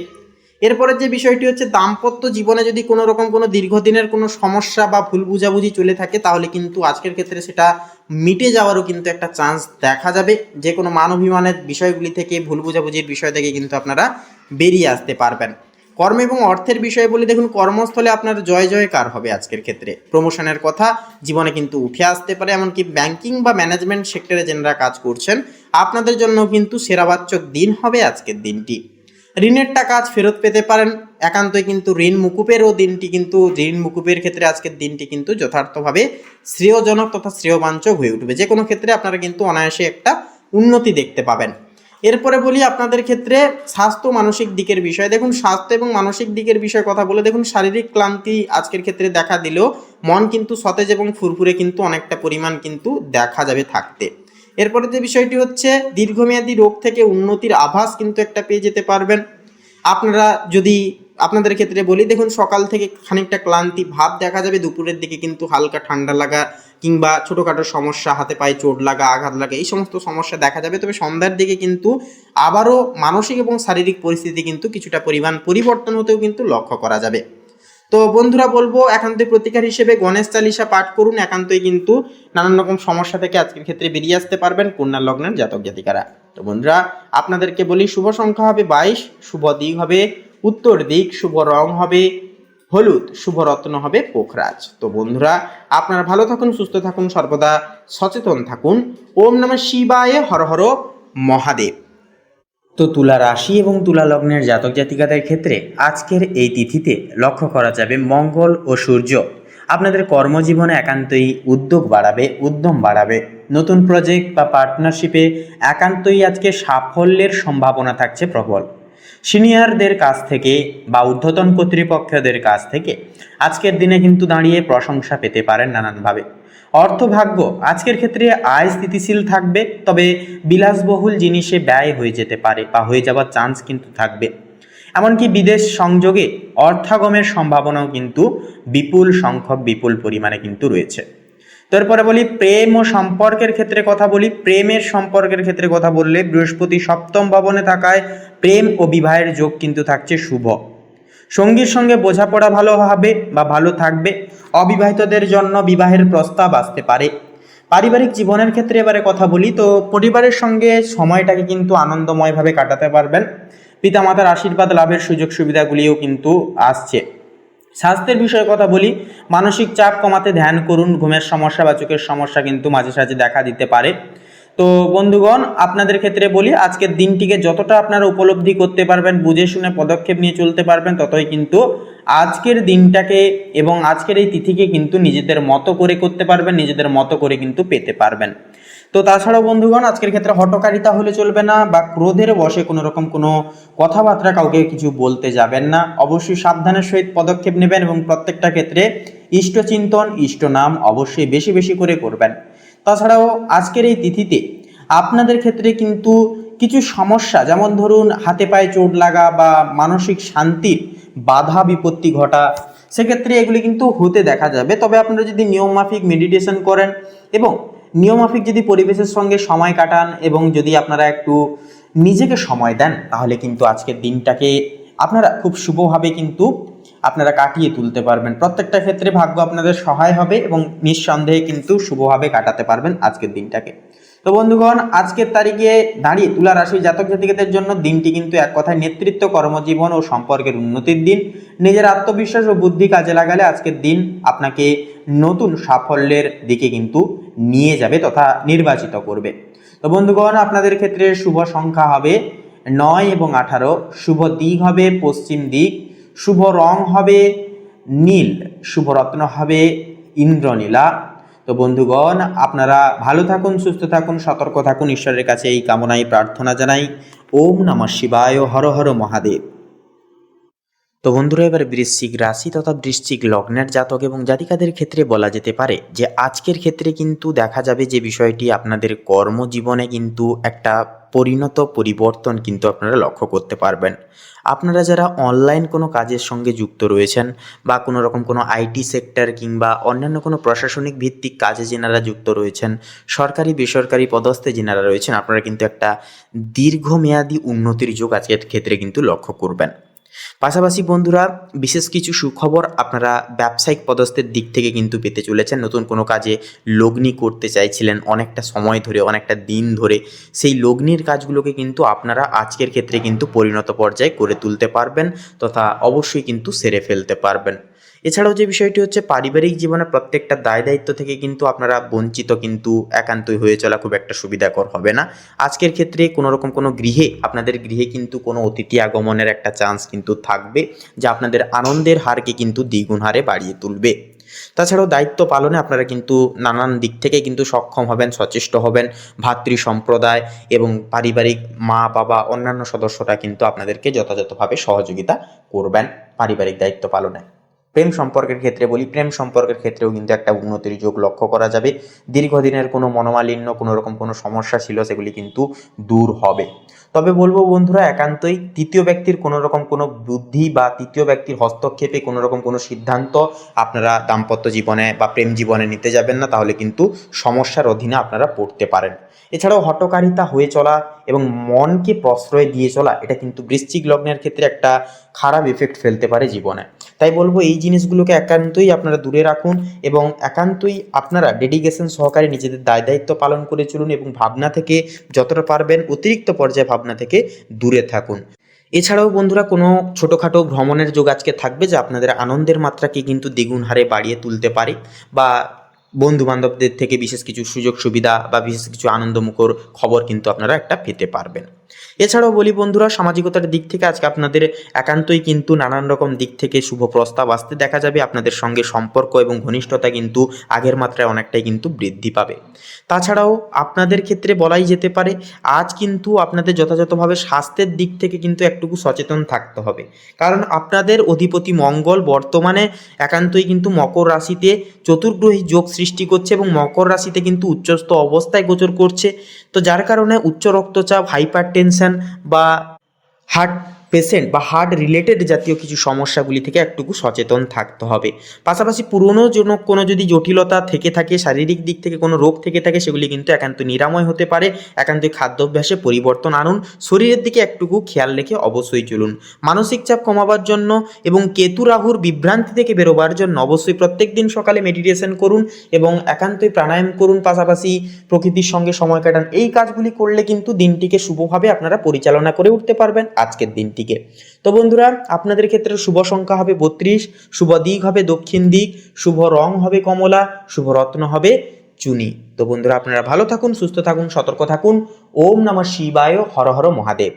এরপরে যে বিষয়টি হচ্ছে, দাম্পত্য জীবনে যদি কোনো রকম কোনো দীর্ঘদিনের কোনো সমস্যা বা ভুল বুঝাবুঝি চলে থাকে তাহলে কিন্তু আজকের ক্ষেত্রে সেটা মিটে যাওয়ারও কিন্তু একটা চান্স দেখা যাবে। যে কোনো মান অভিমানের বিষয়গুলি থেকে, ভুল বুঝাবুঝির বিষয় থেকে কিন্তু আপনারা বেরিয়ে আসতে পারবেন। কর্ম এবং অর্থের বিষয়ে বলি, দেখুন, কর্মস্থলে আপনার জয় জয়কার হবে আজকের ক্ষেত্রে। প্রমোশনের কথা জীবনে কিন্তু উঠে আসতে পারে। এমনকি ব্যাংকিং বা ম্যানেজমেন্ট সেক্টরে যারা কাজ করছেন আপনাদের জন্য কিন্তু সেরাবাচক দিন হবে আজকের দিনটি। ঋণের টাকা আজ ফেরত পেতে পারেন। একান্তই কিন্তু ঋণ মুকুপেরও দিনটি কিন্তু, ঋণ মুকুপের ক্ষেত্রে আজকের দিনটি কিন্তু যথার্থভাবে শ্রেয়জনক তথা শ্রেয়বাঞ্চক হয়ে উঠবে। যে কোনো ক্ষেত্রে আপনারা কিন্তু অনায়াসে একটা উন্নতি দেখতে পাবেন। এরপরে বলি আপনাদের ক্ষেত্রে স্বাস্থ্য মানসিক দিকের বিষয়। দেখুন, স্বাস্থ্য এবং মানসিক দিকের বিষয়ে কথা বলে, দেখুন, শারীরিক ক্লান্তি আজকের ক্ষেত্রে দেখা দিলেও মন কিন্তু সতেজ এবং ফুরফুরে কিন্তু অনেকটা পরিমাণ কিন্তু দেখা যাবে থাকতে। এরপরে যে বিষয়টি হচ্ছে, দীর্ঘমেয়াদী রোগ থেকে উন্নতির আভাস কিন্তু একটা পেয়ে যেতে পারবেন। আপনারা যদি আপনাদের ক্ষেত্রে বলি, দেখুন, সকাল থেকে খানিকটা ক্লান্তি ভাব দেখা যাবে। দুপুরের দিকে কিন্তু হালকা ঠান্ডা লাগা কিংবা ছোটোখাটো সমস্যা, হাতে পায়ে চোট লাগা, আঘাত লাগা, এই সমস্ত সমস্যা দেখা যাবে। তবে সন্ধ্যার দিকে কিন্তু আবারও মানসিক এবং শারীরিক পরিস্থিতি কিন্তু কিছুটা পরিমাণ পরিবর্তন হতেও কিন্তু লক্ষ্য করা যাবে। তো বন্ধুরা বলবো একান্তই প্রতিকার হিসেবে গণেশ চালিসা পাঠ করুন, একান্তই কিন্তু নানান রকম সমস্যা থেকে আজকের ক্ষেত্রে বেরিয়ে আসতে পারবেন কন্যা লগ্নের জাতক জাতিকারা। তো বন্ধুরা আপনাদেরকে বলি, শুভ সংখ্যা হবে 22, শুভ দিক হবে উত্তর দিক, শুভ রং হবে হলুদ, শুভ রত্ন হবে পোখরাজ। তো বন্ধুরা আপনারা ভালো থাকুন, সুস্থ থাকুন, সর্বদা সচেতন থাকুন। ওম নমঃ শিবায়, হর হর মহাদেব। তো তুলা রাশি এবং তুলা লগ্নের জাতক জাতিকাদের ক্ষেত্রে আজকের এই তিথিতে লক্ষ্য করা যাবে মঙ্গল ও সূর্য আপনাদের কর্মজীবনে একান্তই উদ্যোগ বাড়াবে, উদ্যম বাড়াবে। নতুন প্রজেক্ট বা পার্টনারশিপে একান্তই আজকে সাফল্যের সম্ভাবনা থাকছে প্রবল। সিনিয়রদের কাছ থেকে বা ঊর্ধ্বতন কর্তৃপক্ষদের কাছ থেকে আজকের দিনে কিন্তু দাঁড়িয়ে প্রশংসা পেতে পারেন নানানভাবে। অর্থভাগ্য আজকের ক্ষেত্রে আয় স্থিতিশীল থাকবে, তবে বিলাসবহুল জিনিসে ব্যয় হয়ে যেতে পারে বা হয়ে যাওয়ার চান্স কিন্তু থাকবে। এমনকি বিদেশ সংযোগে অর্থাগমের সম্ভাবনাও কিন্তু বিপুল সংখ্যক, বিপুল পরিমাণে কিন্তু রয়েছে। তারপরে বলি প্রেম ও সম্পর্কের ক্ষেত্রে কথা বলি। প্রেমের সম্পর্কের ক্ষেত্রে কথা বললে বৃহস্পতি সপ্তম ভবনে থাকায় প্রেম ও বিবাহের যোগ কিন্তু থাকছে শুভ। সঙ্গীর সঙ্গে বোঝাপড়া ভালো হবে বা ভালো থাকবে। অবিবাহিতদের জন্য বিবাহের প্রস্তাব আসতে পারে। পারিবারিক জীবনের ক্ষেত্রে এবারে কথা বলি, তো পরিবারের সঙ্গে সময়টাকে কিন্তু আনন্দময়ভাবে কাটাতে পারবেন। পিতামাতার আশীর্বাদ লাভের সুযোগ সুবিধাগুলিও কিন্তু আসছে। স্বাস্থ্যের বিষয়ে কথা বলি, মানসিক চাপ কমাতে ধ্যান করুন। ঘুমের সমস্যা বা চোখের সমস্যা কিন্তু মাঝে সাঝে দেখা দিতে পারে। তো বন্ধুগণ আপনাদের ক্ষেত্রে বলি, আজকের দিনটিকে যতটা আপনারা উপলব্ধি করতে পারবেন, বুঝে শুনে পদক্ষেপ নিয়ে চলতে পারবেন, ততই কিন্তু আজকের দিনটাকে এবং আজকের এই তিথিকে কিন্তু নিজেদের মতো করে করতে পারবেন, নিজেদের মতো করে কিন্তু পেতে পারবেন। তো তাছাড়াও বন্ধুগণ আজকের ক্ষেত্রে হঠকারিতা হলে চলবে না, বা ক্রোধের বশে কোনো রকম কোনো কথাবার্তা কাউকে কিছু বলতে যাবেন না। অবশ্যই সাবধানের সহিত পদক্ষেপ নেবেন এবং প্রত্যেকটা ক্ষেত্রে ইষ্টচিন্তন, ইষ্ট নাম অবশ্যই বেশি বেশি করে করবেন। তাছাড়াও আজকের এই তিথিতে আপনাদের ক্ষেত্রে কিন্তু কিছু সমস্যা, যেমন ধরুন হাতে পায়ে চোট লাগা বা মানসিক শান্তির বাধা বিপত্তি ঘটা, সেক্ষেত্রে এগুলি কিন্তু হতে দেখা যাবে। তবে আপনারা যদি নিয়মমাফিক মেডিটেশন করেন এবং নিয়মমাফিক যদি পরিবেশের সঙ্গে সময় কাটান এবং যদি আপনারা একটু নিজেকে সময় দেন, তাহলে কিন্তু আজকের দিনটাকে আপনারা খুব শুভভাবে কিন্তু আপনারা কাটিয়ে তুলতে পারবেন। প্রত্যেকটা ক্ষেত্রে ভাগ্য আপনাদের সহায় হবে এবং নিঃসন্দেহে কিন্তু শুভভাবে কাটাতে পারবেন আজকের দিনটাকে। তো বন্ধুগণ আজকের তারিখে দাঁড়িয়ে তুলা রাশির জাতক জাতিকাদের জন্য দিনটি কিন্তু এক কথায় নেতৃত্ব, কর্মজীবন ও সম্পর্কের উন্নতির দিন। নিজের আত্মবিশ্বাস ও বুদ্ধি কাজে লাগালে আজকের দিন আপনাকে নতুন সাফল্যের দিকে কিন্তু নিয়ে যাবে তথা নির্বাচিত করবে। তো বন্ধুগণ আপনাদের ক্ষেত্রে শুভ সংখ্যা হবে 9 এবং 18, শুভ দিক হবে পশ্চিম দিক, শুভ রং হবে নীল, শুভ রত্ন হবে ইন্দ্রনীলা। তো বন্ধুগণ আপনারা ভালো থাকুন, সুস্থ থাকুন, সতর্ক থাকুন, ঈশ্বরের কাছে এই কামনাই প্রার্থনা জানাই। ওম নমঃ শিবায়, হর হর মহাদেব। তো বন্ধুরা এবার বৃশ্চিক রাশি তথা বৃশ্চিক লগ্নের জাতক এবং জাতিকাদের ক্ষেত্রে বলা যেতে পারে যে আজকের ক্ষেত্রে কিন্তু দেখা যাবে যে বিষয়টি আপনাদের কর্মজীবনে কিন্তু একটা পরিবর্তন কিন্তু আপনারা লক্ষ্য করতে পারবেন। আপনারা যারা অনলাইন কোনো কাজের সঙ্গে যুক্ত রয়েছেন বা কোনো রকম কোনো আইটি সেক্টর কিংবা অন্যান্য কোনো প্রশাসনিক ভিত্তিক কাজে যেনারা যুক্ত রয়েছেন, সরকারি বেসরকারি পদস্থে যেনারা রয়েছেন, আপনারা কিন্তু একটা দীর্ঘমেয়াদী উন্নতির যোগ আজকের ক্ষেত্রে কিন্তু লক্ষ্য করবেন। পাশাপাশি বন্ধুরা বিশেষ কিছু সুখবর আপনারা ব্যবসায়িক পদস্থের দিক থেকে কিন্তু পেতে চলেছেন। নতুন কোনো কাজে লগ্নি করতে চাইছিলেন অনেকটা সময় ধরে, অনেকটা দিন ধরে, সেই লগ্নির কাজগুলোকে কিন্তু আপনারা আজকের ক্ষেত্রে কিন্তু পরিণত পর্যায়ে করে তুলতে পারবেন তথা অবশ্যই কিন্তু সেরে ফেলতে পারবেন। এছাড়াও যে বিষয়টি হচ্ছে পারিবারিক জীবনে প্রত্যেকটা দায় দায়িত্ব থেকে কিন্তু আপনারা বঞ্চিত কিন্তু একান্তই হয়ে চলা খুব একটা সুবিধাকর হবে না। আজকের ক্ষেত্রে কোনো রকম কোনো আপনাদের গৃহে কিন্তু কোনো অতিথি আগমনের একটা চান্স কিন্তু থাকবে, যা আপনাদের আনন্দের হারকে কিন্তু দ্বিগুণ হারে বাড়িয়ে তুলবে। তাছাড়াও দায়িত্ব পালনে আপনারা কিন্তু নানান দিক থেকে কিন্তু সক্ষম হবেন, সচেষ্ট হবেন। ভাতৃ সম্প্রদায় এবং পারিবারিক মা বাবা অন্যান্য সদস্যরা কিন্তু আপনাদেরকে যথাযথভাবে সহযোগিতা করবেন পারিবারিক দায়িত্ব পালনে। প্রেম সম্পর্কের ক্ষেত্রে বলি, প্রেম সম্পর্কের ক্ষেত্রেও কিন্তু একটা উন্নতির যোগ লক্ষ্য করা যাবে। দীর্ঘদিনের কোনো মনোমালিন্য, কোনো রকম কোনো সমস্যা ছিল, সেগুলি কিন্তু দূর হবে। তবে বলবো বন্ধুরা, একান্তই তৃতীয় ব্যক্তির কোনো রকম কোনো বুদ্ধি বা তৃতীয় ব্যক্তির হস্তক্ষেপে কোনো রকম কোনো সিদ্ধান্ত আপনারা দাম্পত্য জীবনে বা প্রেম জীবনে নিতে যাবেন না, তাহলে কিন্তু সমস্যার অধীনে আপনারা পড়তে পারেন। এছাড়াও হঠকারিতা হয়ে চলা এবং মনকে প্রশ্রয় দিয়ে চলা, এটা কিন্তু বৃশ্চিক লগ্নের ক্ষেত্রে একটা খারাপ এফেক্ট ফেলতে পারে জীবনে। তাই বলবো এই জিনিসগুলোকে একান্তই আপনারা দূরে রাখুন এবং একান্তই আপনারা ডেডিকেশন সহকারে নিজেদের দায়িত্ব পালন করে চলুন এবং ভাবনা থেকে যতটা পারবেন অতিরিক্ত পর্যায়ে ভাবনা থেকে দূরে থাকুন। এছাড়াও বন্ধুরা, কোনো ছোটোখাটো ভ্রমণের যোগ আজকে থাকবে, যা আপনাদের আনন্দের মাত্রাকে কিন্তু দ্বিগুণ হারে বাড়িয়ে তুলতে পারে, বা বন্ধু বান্ধবদের থেকে বিশেষ কিছু সুযোগ সুবিধা বা বিশেষ কিছু আনন্দমুখর খবর কিন্তু আপনারা একটা পেতে পারবেন। এছাড়াও বলি বন্ধুরা, সামাজিকতার দিক থেকে আজকে আপনাদের একান্তই কিন্তু নানান রকম দিক থেকে শুভ প্রস্তাব আসতে দেখা যাবে। আপনাদের সঙ্গে সম্পর্ক এবং ঘনিষ্ঠতা কিন্তু আগের মাত্রায় অনেকটাই কিন্তু বৃদ্ধি পাবে। তাছাড়াও আপনাদের ক্ষেত্রে বলাই যেতে পারে, আজ কিন্তু আপনাদের যথাযথভাবে স্বাস্থ্যের দিক থেকে কিন্তু একটুকু সচেতন থাকতে হবে, কারণ আপনাদের অধিপতি মঙ্গল বর্তমানে একান্তই কিন্তু মকর রাশিতে চতুর্গ্রহী যোগ সৃষ্টি করছে এবং মকর রাশিতে কিন্তু উচ্চস্থ অবস্থায় গোচর করছে। তো যার কারণে উচ্চ রক্তচাপ, হাইপার টেনশন বা হার্ট পেশেন্ট বা হার্ট রিলেটেড জাতীয় কিছু সমস্যাগুলি থেকে একটুকু সচেতন থাকতে হবে। পাশাপাশি পুরনো কোনো যদি জটিলতা থেকে থাকে, শারীরিক দিক থেকে কোনো রোগ থেকে থাকে, সেগুলি কিন্তু একান্ত নিরাময় হতে পারে। একান্তই খাদ্যাভ্যাসে পরিবর্তন আনুন, শরীরের দিকে একটুকু খেয়াল রেখে অবশ্যই চলুন। মানসিক চাপ কমাবার জন্য এবং কেতু রাহুর বিভ্রান্তি থেকে বেরোবার জন্য অবশ্যই প্রত্যেক দিন সকালে মেডিটেশন করুন এবং একান্তই প্রাণায়াম করুন, পাশাপাশি প্রকৃতির সঙ্গে সময় কাটান। এই কাজগুলি করলে কিন্তু দিনটিকে শুভভাবে আপনারা পরিচালনা করে উঠতে পারবেন আজকের দিনটিকে। তো বন্ধুরা, আপনাদের ক্ষেত্রে শুভ সংখ্যা হবে 32, শুভ দিক হবে দক্ষিণ দিক, শুভ রং হবে কমলা, শুভ রত্ন হবে চুনি। তো বন্ধুরা, আপনারা ভালো থাকুন, সুস্থ থাকুন, সতর্ক থাকুন। ওম নমঃ শিবায়, হর হর মহাদেব।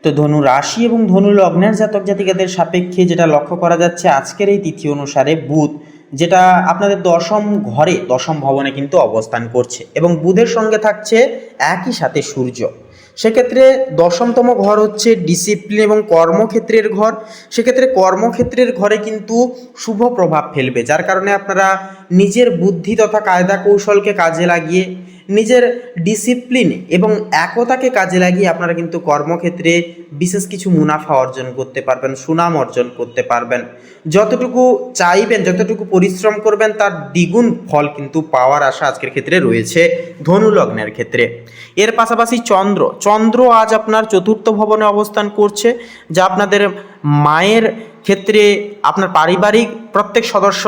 তো ধনু রাশি এবং ধনু লগ্নের জাতক জাতিকাদের সাপেক্ষে যেটা লক্ষ্য করা যাচ্ছে আজকের এই তিথি অনুসারে, বুধ যেটা আপনাদের দশম ঘরে, দশম ভবনে কিন্তু অবস্থান করছে এবং বুধের সঙ্গে থাকছে একই সাথে সূর্য। সেক্ষেত্রে দশমতম ঘর হচ্ছে ডিসিপ্লিন এবং কর্মক্ষেত্রের ঘর। সেক্ষেত্রে কর্মক্ষেত্রের ঘরে কিন্তু শুভ প্রভাব ফেলবে, যার কারণে আপনারা নিজের বুদ্ধি তথা কায়দা কৌশলকে কাজে লাগিয়ে, নিজের ডিসিপ্লিন এবং একতাকে কাজে লাগিয়ে আপনারা কিন্তু কর্মক্ষেত্রে বিশেষ কিছু মুনাফা অর্জন করতে পারবেন, সুনাম অর্জন করতে পারবেন। যতটুকু চাইবেন, যতটুকু পরিশ্রম করবেন, তার দ্বিগুণ ফল কিন্তু পাওয়ার আশা আজকের ক্ষেত্রে রয়েছে ধনু লগ্নের ক্ষেত্রে। এর পাশাপাশি চন্দ্র আজ আপনার চতুর্থ ভবনে অবস্থান করছে, যা আপনাদের মায়ের ক্ষেত্রে, আপনার পারিবারিক প্রত্যেক সদস্য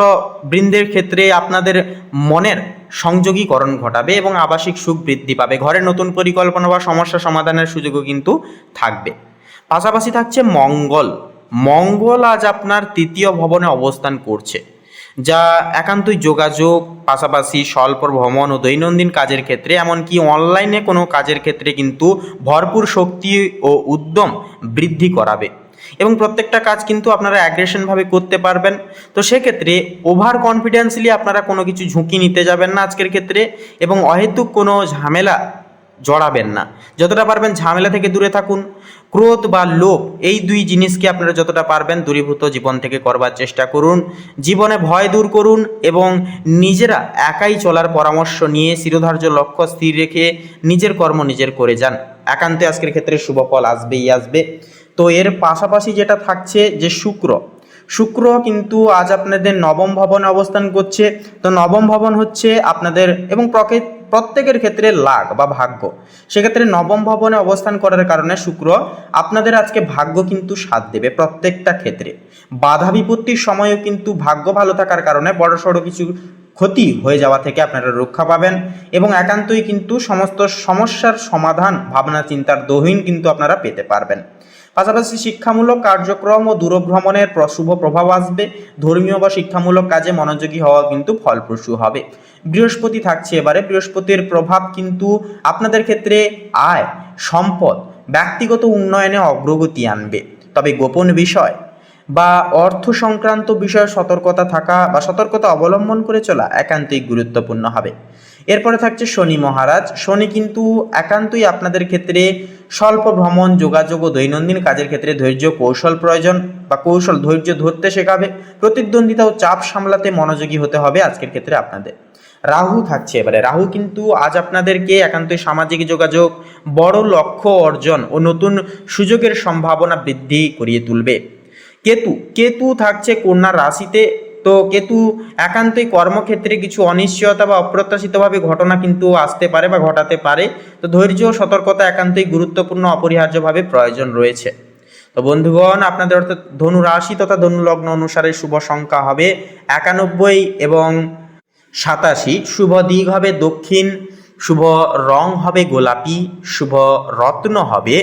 বৃন্দের ক্ষেত্রে আপনাদের মনের সংযোগীকরণ ঘটাবে এবং আবাসিক সুখ বৃদ্ধি পাবে। ঘরে নতুন পরিকল্পনা বা সমস্যা সমাধানের সুযোগও কিন্তু থাকবে। পাশাপাশি থাকছে মঙ্গল আজ আপনার তৃতীয় ভবনে অবস্থান করছে, যা একান্তই যোগাযোগ, পাশাপাশি স্বল্প ভ্রমণ ও দৈনন্দিন কাজের ক্ষেত্রে, এমনকি অনলাইনে কোনো কাজের ক্ষেত্রে কিন্তু ভরপুর শক্তি ও উদ্যম বৃদ্ধি করাবে এবং প্রত্যেকটা কাজ কিন্তু আপনারা অ্যাগ্রেশনভাবে করতে পারবেন। তো সেক্ষেত্রে ওভার কনফিডেন্সলি আপনারা কোনো কিছু ঝুঁকি নিতে যাবেন না আজকের ক্ষেত্রে এবং অহেতুক কোনো ঝামেলা জড়াবেন না। যতটা পারবেন ঝামেলা থেকে দূরে থাকুন। ক্রোধ বা লোভ, এই দুই জিনিসকে আপনারা যতটা পারবেন দূরীভূত জীবন থেকে করবার চেষ্টা করুন। জীবনে ভয় দূর করুন এবং নিজেরা একাই চলার পরামর্শ নিয়ে শিরোধার্য লক্ষ্য স্থির রেখে নিজের কর্ম নিজের করে যান। একান্তে আজকের ক্ষেত্রে শুভ ফল আসবেই আসবে। তো এর পাশাপাশি যেটা থাকছে যে শুক্র কিন্তু আজ আপনাদের নবম ভবনে অবস্থান করছে। তো নবম ভবন হচ্ছে আপনাদের এবং প্রত্যেকের ক্ষেত্রে লাক বা ভাগ্য। সেক্ষেত্রে নবম ভবনে অবস্থান করার কারণে শুক্র আপনাদের আজকে ভাগ্য কিন্তু সাথ দেবে প্রত্যেকটা ক্ষেত্রে। বাধা বিপত্তির সময়ও কিন্তু ভাগ্য ভালো থাকার কারণে বড়সড় কিছু ক্ষতি হয়ে যাওয়া থেকে আপনারা রক্ষা পাবেন এবং একান্তই কিন্তু সমস্ত সমস্যার সমাধান ভাবনা চিন্তার দহিন কিন্তু আপনারা পেতে পারবেন। পাশাপাশি শিক্ষামূলক কার্যক্রম ও দূরভ্রমণের শুভ প্রভাব আসবে। ধর্মীয় বা শিক্ষামূলক কাজে মনোযোগী হওয়া কিন্তু ফলপ্রসূ হবে। বৃহস্পতি থাকছে এবারে, বৃহস্পতির প্রভাব কিন্তু আপনাদের ক্ষেত্রে আয়, সম্পদ, ব্যক্তিগত উন্নয়নে অগ্রগতি আনবে। তবে গোপন বিষয় বা অর্থ সংক্রান্ত বিষয়ে সতর্কতা থাকা বা সতর্কতা অবলম্বন করে চলা একান্তই গুরুত্বপূর্ণ হবে। এরপরে থাকছে শনি মহারাজ। শনি কিন্তু একান্তই আপনাদের ক্ষেত্রে স্বল্প ভ্রমণ, যোগাযোগ ও দৈনন্দিন কাজের ক্ষেত্রে ধৈর্য কৌশল প্রয়োজন বা ধৈর্য ধরতে শেখাবে। প্রতিদ্বন্দ্বিতা ও চাপ সামলাতে মনোযোগী হতে হবে আজকের ক্ষেত্রে আপনাদের। রাহু থাকছে। এবারে রাহু কিন্তু আজ আপনাদেরকে একান্তই সামাজিক যোগাযোগ, বড় লক্ষ্য অর্জন ও নতুন সুযোগের সম্ভাবনা বৃদ্ধি করিয়ে তুলবে। কেতু থাকছে কন্যা রাশিতে। তো কেতু একান্তই কর্মক্ষেত্রে কিছু অনিশ্চয়তা বা অপ্রত্যাশিতভাবে ঘটনা কিন্তু আসতে পারে বা ঘটাতে পারে। তো ধৈর্য ও সতর্কতা একান্তই গুরুত্বপূর্ণ, অপরিহার্যভাবে প্রয়োজন রয়েছে। তো বন্ধুগণ, আপনাদের অর্থাৎ ধনু রাশি তথা ধনু লগ্ন অনুসারে শুভ সংখ্যা হবে 91 এবং 87। শুভ দিক হবে দক্ষিণ, শুভ রং হবে গোলাপি, শুভ রত্ন হবে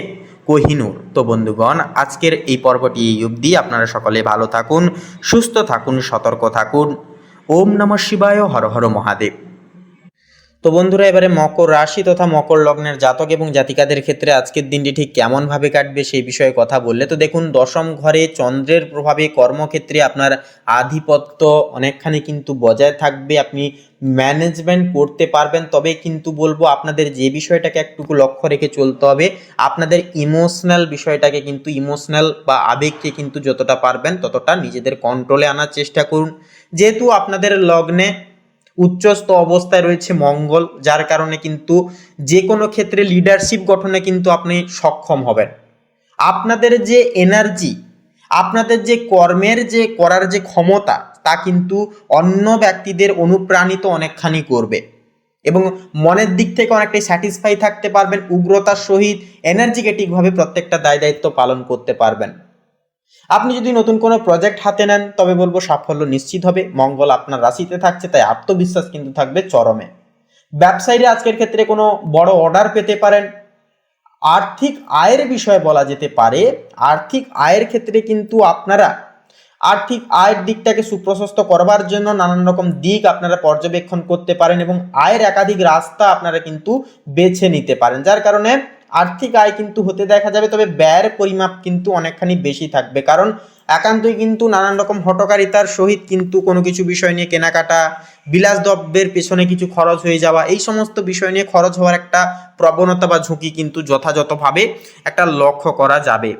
কোহিনূর। তো বন্ধুগণ, আজকের এই পর্বটি এই অবধি। আপনারা সকলে ভালো থাকুন, সুস্থ থাকুন, সতর্ক থাকুন। ওম নমঃ শিবায়, হর হর মহাদেব। তো বন্ধুরা, এবারে মকর রাশি তথা মকর লগ্নের জাতক এবং জাতিকাদের ক্ষেত্রে আজকের দিনটি ঠিক কেমনভাবে কাটবে সেই বিষয়ে কথা বললে, তো দেখুন, দশম ঘরে চন্দ্রের প্রভাবে কর্মক্ষেত্রে আপনার আধিপত্য অনেকখানি কিন্তু বজায় থাকবে। আপনি ম্যানেজমেন্ট করতে পারবেন। তবে কিন্তু বলবো, আপনাদের যে বিষয়টাকে একটু লক্ষ্য রেখে চলতে হবে, আপনাদের ইমোশনাল বিষয়টাকে কিন্তু, ইমোশনাল বা আবেগকে কিন্তু যতটা পারবেন ততটা নিজেদের কন্ট্রোলে আনার চেষ্টা করুন। যেহেতু আপনাদের লগ্নে উচ্চস্থ অবস্থায় রয়েছে মঙ্গল, যার কারণে কিন্তু যে কোনো ক্ষেত্রে লিডারশিপ গঠনে কিন্তু আপনি সক্ষম হবেন। আপনাদের যে এনার্জি, আপনাদের যে কর্মের যে করার যে ক্ষমতা, তা কিন্তু অন্য ব্যক্তিদের অনুপ্রাণিত অনেকখানি করবে এবং মনের দিক থেকে অনেকটাই স্যাটিসফাই থাকতে পারবেন। উগ্রতার সহিত এনার্জিকেটিকভাবে প্রত্যেকটা দায় দায়িত্ব পালন করতে পারবেন। আপনি যদি নতুন কোনো প্রজেক্ট হাতে নেন, তবে বলবো সাফল্য নিশ্চিত হবে। মঙ্গল আপনার রাশিতে থাকছে, তাই আত্মবিশ্বাস কিন্তু থাকবে চরমে। ব্যবসায়ীরা আজকের ক্ষেত্রে কোনো বড় অর্ডার পেতে পারেন। আর্থিক আয়ের বিষয়ে বলা যেতে পারে, আর্থিক আয়ের ক্ষেত্রে কিন্তু আপনারা আর্থিক আয়ের দিকটাকে সুপ্রশস্ত করবার জন্য নানান রকম দিক আপনারা পর্যবেক্ষণ করতে পারেন এবং আয়ের একাধিক রাস্তা আপনারা কিন্তু বেছে নিতে পারেন, যার কারণে আর্থিক আয় কিন্তু হতে দেখা যাবে। তবে ব্যয়ের পরিমাপ কিন্তু অনেকখানি বেশি থাকবে, কারণ একান্তই কিন্তু নানান রকম হঠকারিতার সহিত কিন্তু কোনো কিছু বিষয় নিয়ে কেনাকাটা, বিলাসদ্রব্যের পেছনে কিছু খরচ হয়ে যাওয়া, এই সমস্ত বিষয় নিয়ে খরচ হওয়ার একটা প্রবণতা বা ঝুঁকি কিন্তু যথাযথভাবে একটা লক্ষ্য করা যাবে।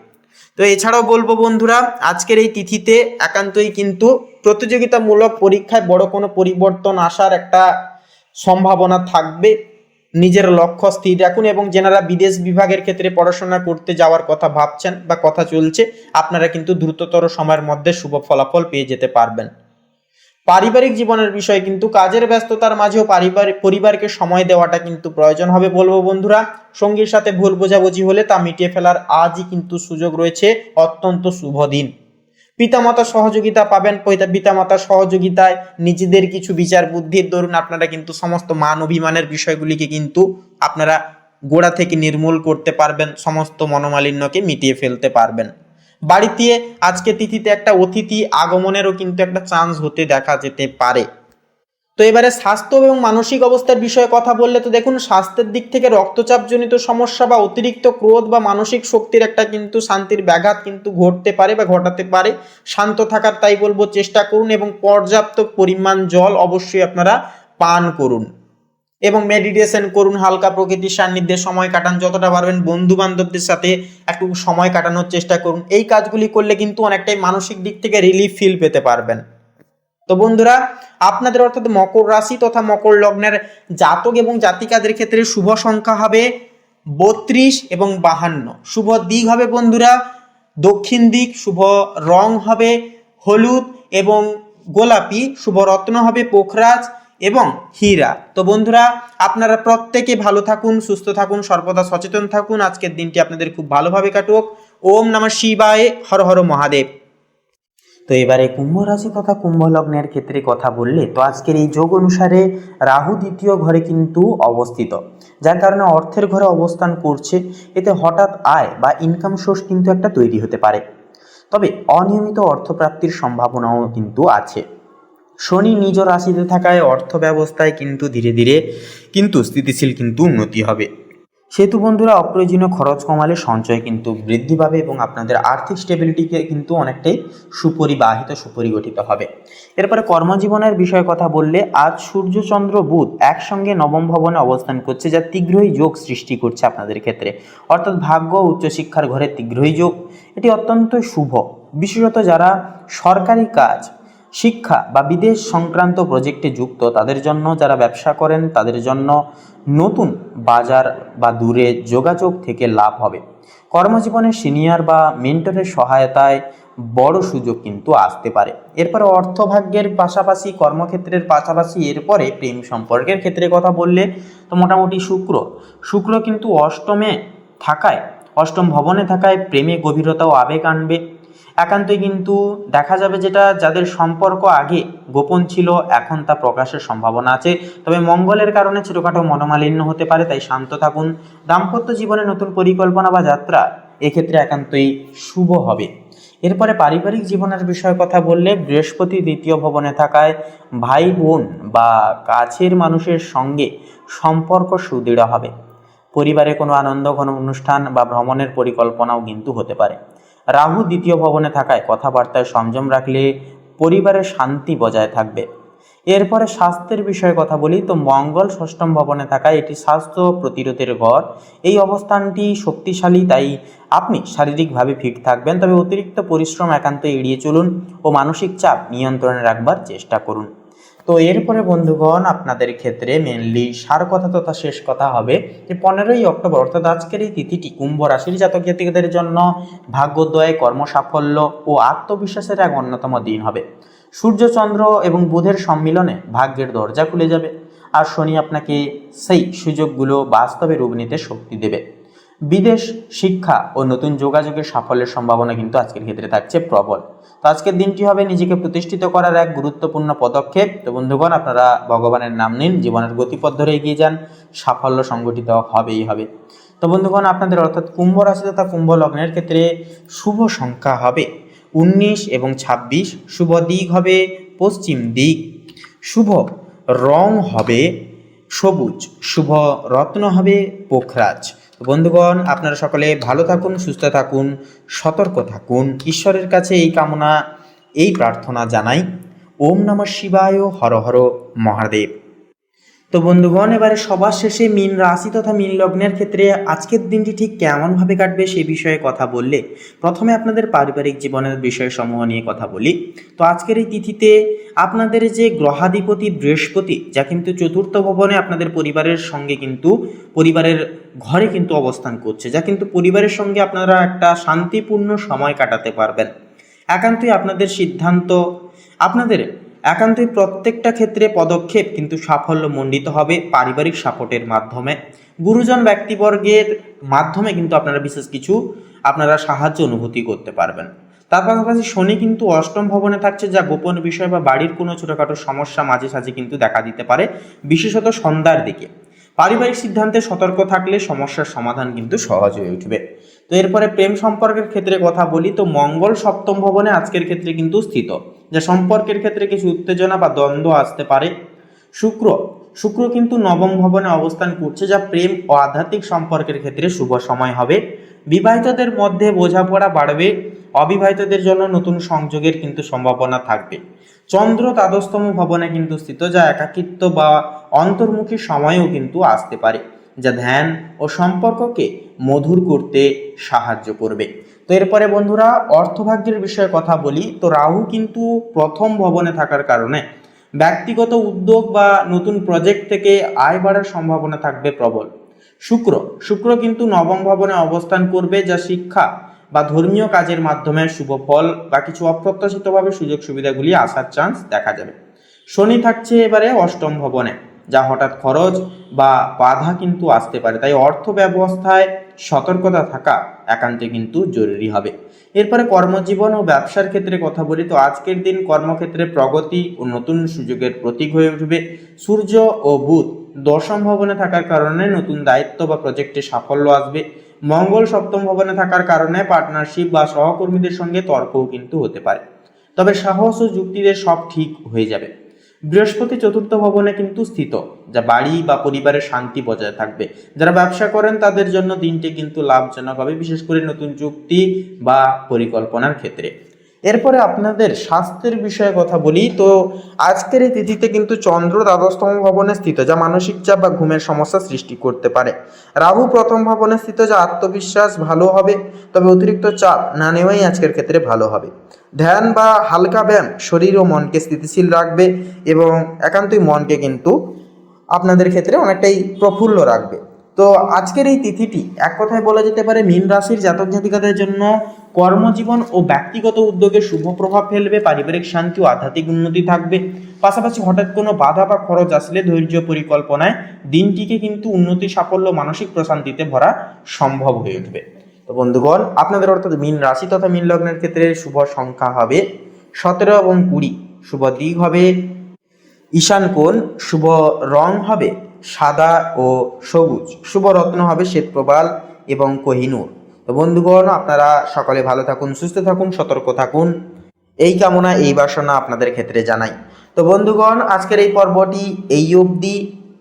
তো এছাড়াও বলবো বন্ধুরা, আজকের এই তিথিতে একান্তই কিন্তু প্রতিযোগিতামূলক পরীক্ষায় বড় কোনো পরিবর্তন আসার একটা সম্ভাবনা থাকবে। নিজের লক্ষ্য স্থির রাখুন এবং যেনারা বিদেশ বিভাগের ক্ষেত্রে পড়াশোনা করতে যাওয়ার কথা ভাবছেন বা কথা চলছে, আপনারা কিন্তু দ্রুততর সময়ের মধ্যে শুভ ফলাফল পেয়ে যেতে পারবেন। পারিবারিক জীবনের বিষয় কিন্তু কাজের ব্যস্ততার মাঝেও পরিবারকে সময় দেওয়াটা কিন্তু প্রয়োজন হবে বলবো বন্ধুরা। সঙ্গীর সাথে ভুল বোঝাবুঝি হলে তা মিটিয়ে ফেলার আজই কিন্তু সুযোগ রয়েছে, অত্যন্ত শুভ দিন। পিতামাতার সহযোগিতা পাবেন। পিতামাতার সহযোগিতায় নিজেদের কিছু বিচার বুদ্ধির দরুন আপনারা কিন্তু সমস্ত মান অভিমানের বিষয়গুলিকে কিন্তু আপনারা গোড়া থেকে নির্মূল করতে পারবেন, সমস্ত মনোমালিন্যকে মিটিয়ে ফেলতে পারবেন। বাড়িতে আজকে তিথিতে একটা অতিথি আগমনেরও কিন্তু একটা চান্স হতে দেখা যেতে পারে। তো এবারে স্বাস্থ্য এবং মানসিক অবস্থার বিষয়ে কথা বললে, তো দেখুন, স্বাস্থ্যের দিক থেকে রক্তচাপজনিত সমস্যা বা অতিরিক্ত ক্রোধ বা মানসিক শক্তির একটা কিন্তু শান্তির ব্যাঘাত কিন্তু ঘটতে পারে বা ঘটাতে পারে। শান্ত থাকার তাই বলবো চেষ্টা করুন এবং পর্যাপ্ত পরিমাণ জল অবশ্যই আপনারা পান করুন এবং মেডিটেশন করুন। হালকা প্রকৃতির সান্নিধ্যে সময় কাটান, যতটা পারবেন বন্ধু বান্ধবদের সাথে একটু সময় কাটানোর চেষ্টা করুন। এই কাজগুলি করলে কিন্তু অনেকটাই মানসিক দিক থেকে রিলিফ ফিল পেতে পারবেন। তো বন্ধুরা, আপনাদের অর্থাৎ মকর রাশি তথা মকর লগ্নের জাতক এবং জাতিকাদের ক্ষেত্রে শুভ সংখ্যা হবে 32 এবং 52। শুভ দিক হবে বন্ধুরা দক্ষিণ দিক, শুভ রং হবে হলুদ এবং গোলাপি, শুভ রত্ন হবে পোখরাজ এবং হীরা। তো বন্ধুরা, আপনারা প্রত্যেকে ভালো থাকুন, সুস্থ থাকুন, সর্বদা সচেতন থাকুন। আজকের দিনটি আপনাদের খুব ভালোভাবে কাটুক। ওম নমঃ শিবায়, হর হর মহাদেব। তো এবারে কুম্ভ রাশি তথা কুম্ভ লগ্নের ক্ষেত্রে কথা বললে, তো আজকের এই যোগ অনুসারে রাহু দ্বিতীয় ঘরে কিন্তু অবস্থিত, যার কারণে অর্থের ঘরে অবস্থান করছে। এতে হঠাৎ আয় বা ইনকাম সোর্স কিন্তু একটা তৈরি হতে পারে, তবে অনিয়মিত অর্থপ্রাপ্তির সম্ভাবনাও কিন্তু আছে। শনি নিজ রাশিতে থাকায় অর্থ ব্যবস্থায় কিন্তু ধীরে ধীরে কিন্তু স্থিতিশীল কিন্তু উন্নতি হবে। সেহেতু বন্ধুরা, অপ্রয়োজনীয় খরচ কমালে সঞ্চয় কিন্তু বৃদ্ধি পাবে এবং আপনাদের আর্থিক স্টেবিলিটিকে কিন্তু অনেকটাই সুপরিগঠিত হবে। এরপরে কর্মজীবনের বিষয়ে কথা বললে, আজ সূর্য চন্দ্র বুধ একসঙ্গে নবম ভবনে অবস্থান করছে, যা তীব্রই যোগ সৃষ্টি করছে আপনাদের ক্ষেত্রে, অর্থাৎ ভাগ্য উচ্চশিক্ষার ঘরে তীব্রই যোগ। এটি অত্যন্ত শুভ, বিশেষত যারা সরকারি কাজ শিক্ষা বা বিদেশ সংক্রান্ত প্রজেক্টে যুক্ত তাদের জন্য, যারা ব্যবসা করেন তাদের জন্য নতুন বাজার বা দূরে যোগাযোগ থেকে লাভ হবে। কর্মজীবনে সিনিয়র বা মেন্টরের সহায়তায় বড় সুযোগ কিন্তু আসতে পারে। এরপরে অর্থভাগ্যের পাশাপাশি, কর্মক্ষেত্রের পাশাপাশি এরপরে প্রেম সম্পর্কের ক্ষেত্রে কথা বললে তো মোটামুটি শুক্র কিন্তু অষ্টম ভবনে থাকায় প্রেমে গভীরতা ও আবেগ আনবে। একান্তই কিন্তু দেখা যাবে যেটা যাদের সম্পর্ক আগে গোপন ছিল এখন তা প্রকাশের সম্ভাবনা আছে। তবে মঙ্গলের কারণে ছোটোখাটো মনোমালিন্য হতে পারে, তাই শান্ত থাকুন। দাম্পত্য জীবনে নতুন পরিকল্পনা বা যাত্রা এক্ষেত্রে একান্তই শুভ হবে। এরপরে পারিবারিক জীবনের বিষয়ে কথা বললে বৃহস্পতি দ্বিতীয় ভবনে থাকায় ভাই বোন বা কাছের মানুষের সঙ্গে সম্পর্ক সুদৃঢ় হবে। পরিবারে কোনো আনন্দ ঘন অনুষ্ঠান বা ভ্রমণের পরিকল্পনাও কিন্তু হতে পারে। রাহু দ্বিতীয় ভবনে থাকায় কথাবার্তায় সংযম রাখলে পরিবারের শান্তি বজায় থাকবে। এরপরে স্বাস্থ্যের বিষয়ে কথা বলি তো মঙ্গল ষষ্ঠম ভবনে থাকায় এটি স্বাস্থ্য প্রতিরোধের ঘর। এই অবস্থানটি শক্তিশালী, তাই আপনি শারীরিকভাবে ফিট থাকবেন। তবে অতিরিক্ত পরিশ্রম একান্ত এড়িয়ে চলুন ও মানসিক চাপ নিয়ন্ত্রণে রাখবার চেষ্টা করুন। তো এরপরে বন্ধুগণ আপনাদের ক্ষেত্রে মেনলি সার কথা তথা শেষ কথা হবে যে 15ই অক্টোবর অর্থাৎ আজকের এই তিথিটি কুম্ভ রাশির জাতক জাতিকাদের জন্য ভাগ্যোদয়, কর্মসাফল্য ও আত্মবিশ্বাসের এক অন্যতম দিন হবে। সূর্য, চন্দ্র এবং বুধের সম্মিলনে ভাগ্যের দরজা খুলে যাবে, আর শনি আপনাকে সেই সুযোগগুলো বাস্তবে রূপ নিতে শক্তি দেবে। বিদেশ, শিক্ষা ও নতুন যোগাযোগের সাফল্যের সম্ভাবনা কিন্তু আজকের ক্ষেত্রে থাকছে প্রবল। তো আজকের দিনটি হবে নিজেকে প্রতিষ্ঠিত করার এক গুরুত্বপূর্ণ পদক্ষেপ। তো বন্ধুগণ, আপনারা ভগবানের নাম নিন, জীবনের গতিপথ ধরে এগিয়ে যান, সাফল্য সংগঠিত হবেই হবে। তো বন্ধুগণ, আপনাদের অর্থাৎ কুম্ভ রাশি তথা কুম্ভ লগ্নের ক্ষেত্রে শুভ সংখ্যা হবে 19 এবং 26, শুভ দিক হবে পশ্চিম দিক, শুভ রং হবে সবুজ, শুভ রত্ন হবে পোখরাজ। বন্ধুগণ, আপনারা সকলে ভালো থাকুন, সুস্থ থাকুন, সতর্ক থাকুন। ঈশ্বরের কাছে এই কামনা, এই প্রার্থনা জানাই। ওম নমঃ শিবায়, হর হর মহাদেব। তো বন্ধুগণ, এবারে সবার শেষে মীন রাশি তথা মীন লগ্নের ক্ষেত্রে আজকের দিনটি ঠিক কেমনভাবে কাটবে সে বিষয়ে কথা বললে প্রথমে আপনাদের পারিবারিক জীবনের বিষয়সমূহ নিয়ে কথা বলি। তো আজকের এই তিথিতে আপনাদের যে গ্রহাধিপতি বৃহস্পতি, যা কিন্তু চতুর্থ ভবনে আপনাদের পরিবারের সঙ্গে কিন্তু পরিবারের ঘরে কিন্তু অবস্থান করছে, যা কিন্তু পরিবারের সঙ্গে আপনারা একটা শান্তিপূর্ণ সময় কাটাতে পারবেন। একান্তই আপনাদের সিদ্ধান্ত, আপনাদের একান্তই প্রত্যেকটা ক্ষেত্রে পদক্ষেপ কিন্তু সাফল্য মণ্ডিত হবে পারিবারিক সাপোর্টের মাধ্যমে। গুরুজন ব্যক্তিবর্গের মাধ্যমে কিন্তু আপনারা বিশেষ কিছু সাহায্য অনুভূতি করতে পারবেন। তার পাশাপাশি শনি কিন্তু অষ্টম ভবনে থাকছে, যা গোপন বিষয় বা বাড়ির কোনো ছোটোখাটো সমস্যা মাঝে সাঝে কিন্তু দেখা দিতে পারে, বিশেষত সন্ধ্যার দিকে। পারিবারিক সিদ্ধান্তে সতর্ক থাকলে সমস্যার সমাধান কিন্তু সহজ হয়ে উঠবে। তো এরপরে প্রেম সম্পর্কের ক্ষেত্রে কথা বলি তো মঙ্গল সপ্তম ভবনে আজকের ক্ষেত্রে কিন্তু স্থিত, যা সম্পর্কের ক্ষেত্রে কিছু উত্তেজনা বা দ্বন্দ্ব আসতে পারে। শুক্র কিন্তু নবম ভবনে অবস্থান করছে, যা প্রেম ও আধ্যাত্মিক সম্পর্কের ক্ষেত্রে শুভ সময় হবে। বিবাহিতদের মধ্যে বোঝাপড়া বাড়বে, অবিবাহিতদের জন্য নতুন সংযোগের কিন্তু সম্ভাবনা থাকবে। চন্দ্র দ্বাদশতম ভবনে কিন্তু স্থিত, যা একাকিত্ব বা অন্তর্মুখী সময়ও কিন্তু আসতে পারে, যা ধ্যান ও সম্পর্ককে মধুর করতে সাহায্য করবে। তো এরপরে বন্ধুরা অর্থভাগ্যের বিষয়ে কথা বলি তো রাহু কিন্তু প্রথম ভবনে থাকার কারণে ব্যক্তিগত উদ্যোগ বা নতুন প্রজেক্ট থেকে আয় বাড়ার সম্ভাবনা থাকবে প্রবল। শুক্র কিন্তু নবম ভবনে অবস্থান করবে, যা শিক্ষা বা ধর্মীয় কাজের মাধ্যমে শুভ ফল বা কিছু অপ্রত্যাশিতভাবে সুযোগ সুবিধাগুলি আসার চান্স দেখা যাবে। শনি থাকছে এবারে অষ্টম ভবনে, যা হঠাৎ খরচ বা বাধা কিন্তু আসতে পারে, তাই অর্থ ব্যবস্থায় সতর্কতা থাকা একান্তে কিন্তু জরুরি হবে। এরপরে কর্মজীবন ও ব্যবসার ক্ষেত্রে কথা বলি তো আজকের দিন কর্মক্ষেত্রে প্রগতি ও নতুন সুযোগের প্রতীক হয়ে উঠবে। সূর্য ও বুধ দশম ভবনে থাকার কারণে নতুন দায়িত্ব বা প্রজেক্টে সাফল্য আসবে। মঙ্গল সপ্তম ভবনে থাকার কারণে পার্টনারশিপ বা সহকর্মীদের সঙ্গে তর্কও কিন্তু হতে পারে, তবে সাহস ও যুক্তিদের সব ঠিক হয়ে যাবে। বৃহস্পতি চতুর্থ ভবনে কিন্তু স্থিত, যা বাড়ি বা পরিবারের শান্তি বজায় থাকবে। যারা ব্যবসা করেন তাদের জন্য দিনটি কিন্তু লাভজনক হবে, বিশেষ করে নতুন চুক্তি বা পরিকল্পনার ক্ষেত্রে। এরপরে আপনাদের স্বাস্থ্যের বিষয়ে কথা বলি তো আজকের এই তিথিতে কিন্তু চন্দ্র দ্বাদশতম ভবনে স্থিত, যা মানসিক চাপ বা ঘুমের সমস্যা সৃষ্টি করতে পারে। রাহু প্রথম ভবনে স্থিত, যা আত্মবিশ্বাস ভালো হবে, তবে অতিরিক্ত চাপ না নেওয়াই আজকের ক্ষেত্রে ভালো হবে। ধ্যান বা হালকা ব্যায়াম শরীর ও মনকে স্থিতিশীল রাখবে এবং একান্তই মনকে কিন্তু আপনাদের ক্ষেত্রে অনেকটাই প্রফুল্ল রাখবে। তো আজকের এই তিথিটি এক কথায় বলা যেতে পারে মীন রাশির জাতক জাতিকাদের জন্য কর্মজীবন ও ব্যক্তিগত উদ্যোগে শুভ প্রভাব ফেলবে, পারিবারিক শান্তি ও আধ্যাত্মিক উন্নতি থাকবে। পাশাপাশি হঠাৎ কোনো বাধা বা খরচ আসলে ধৈর্য পরিকল্পনায় দিনটিকে কিন্তু উন্নতি, সাফল্য, মানসিক প্রশান্তিতে ভরা সম্ভব হয়ে উঠবে। তো বন্ধুগণ, আপনাদের অর্থাৎ মীন রাশি তথা মীন লগ্নের ক্ষেত্রে শুভ সংখ্যা হবে 17 এবং 20, শুভ দিক হবে ঈশান কোণ, শুভ রং হবে সাদা ও সবুজ, শুভ রত্ন হবে শ্বেতপ্রবাল এবং কোহিনূর। তো বন্ধুগণ, আপনারা সকলে ভালো থাকুন, সুস্থ থাকুন, সতর্ক থাকুন, এই কামনা এই বাসনা আপনাদের ক্ষেত্রে জানাই। তো বন্ধুগণ, আজকের এই পর্বটি এই অবধি।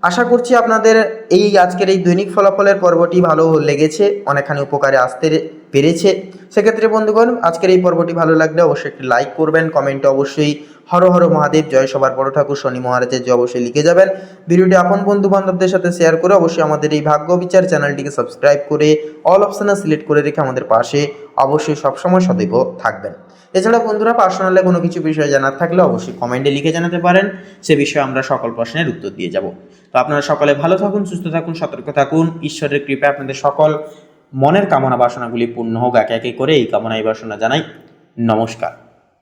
আশা করছি আপনাদের এই আজকের এই দৈনিক ফলাফলের পর্বটি ভালো লেগেছে, অনেকখানি উপকারে আসতে পেরেছে। সেক্ষেত্রে বন্ধুগণ, আজকের এই পর্বটি ভালো লাগলে অবশ্যই একটি লাইক করবেন, কমেন্টে অবশ্যই হর হর মহাদেব, জয় সবার বড় ঠাকুর শনি মহারাজের জয় অবশ্যই লিখে যাবেন। ভিডিওটি আপন বন্ধু বান্ধবদের সাথে শেয়ার করে অবশ্যই আমাদের এই ভাগ্য বিচার চ্যানেলটিকে সাবস্ক্রাইব করে অল অপশানে সিলেক্ট করে রেখে আমাদের পাশে অবশ্যই সবসময় সদৈব থাকবেন। এছাড়া বন্ধুরা, পার্সোনালে কোনো কিছু বিষয় জানার থাকলে অবশ্যই কমেন্টে লিখে জানাতে পারেন, সে বিষয়ে আমরা সকল প্রশ্নের উত্তর দিয়ে যাব। তো আপনারা সকলে ভালো থাকুন, সুস্থ থাকুন, সতর্ক থাকুন। ঈশ্বরের কৃপায় আপনাদের সকল মনের কামনা বাসনাগুলি পূর্ণ হোক। একে একে করে এই কামনা এই বাসনা জানাই। নমস্কার।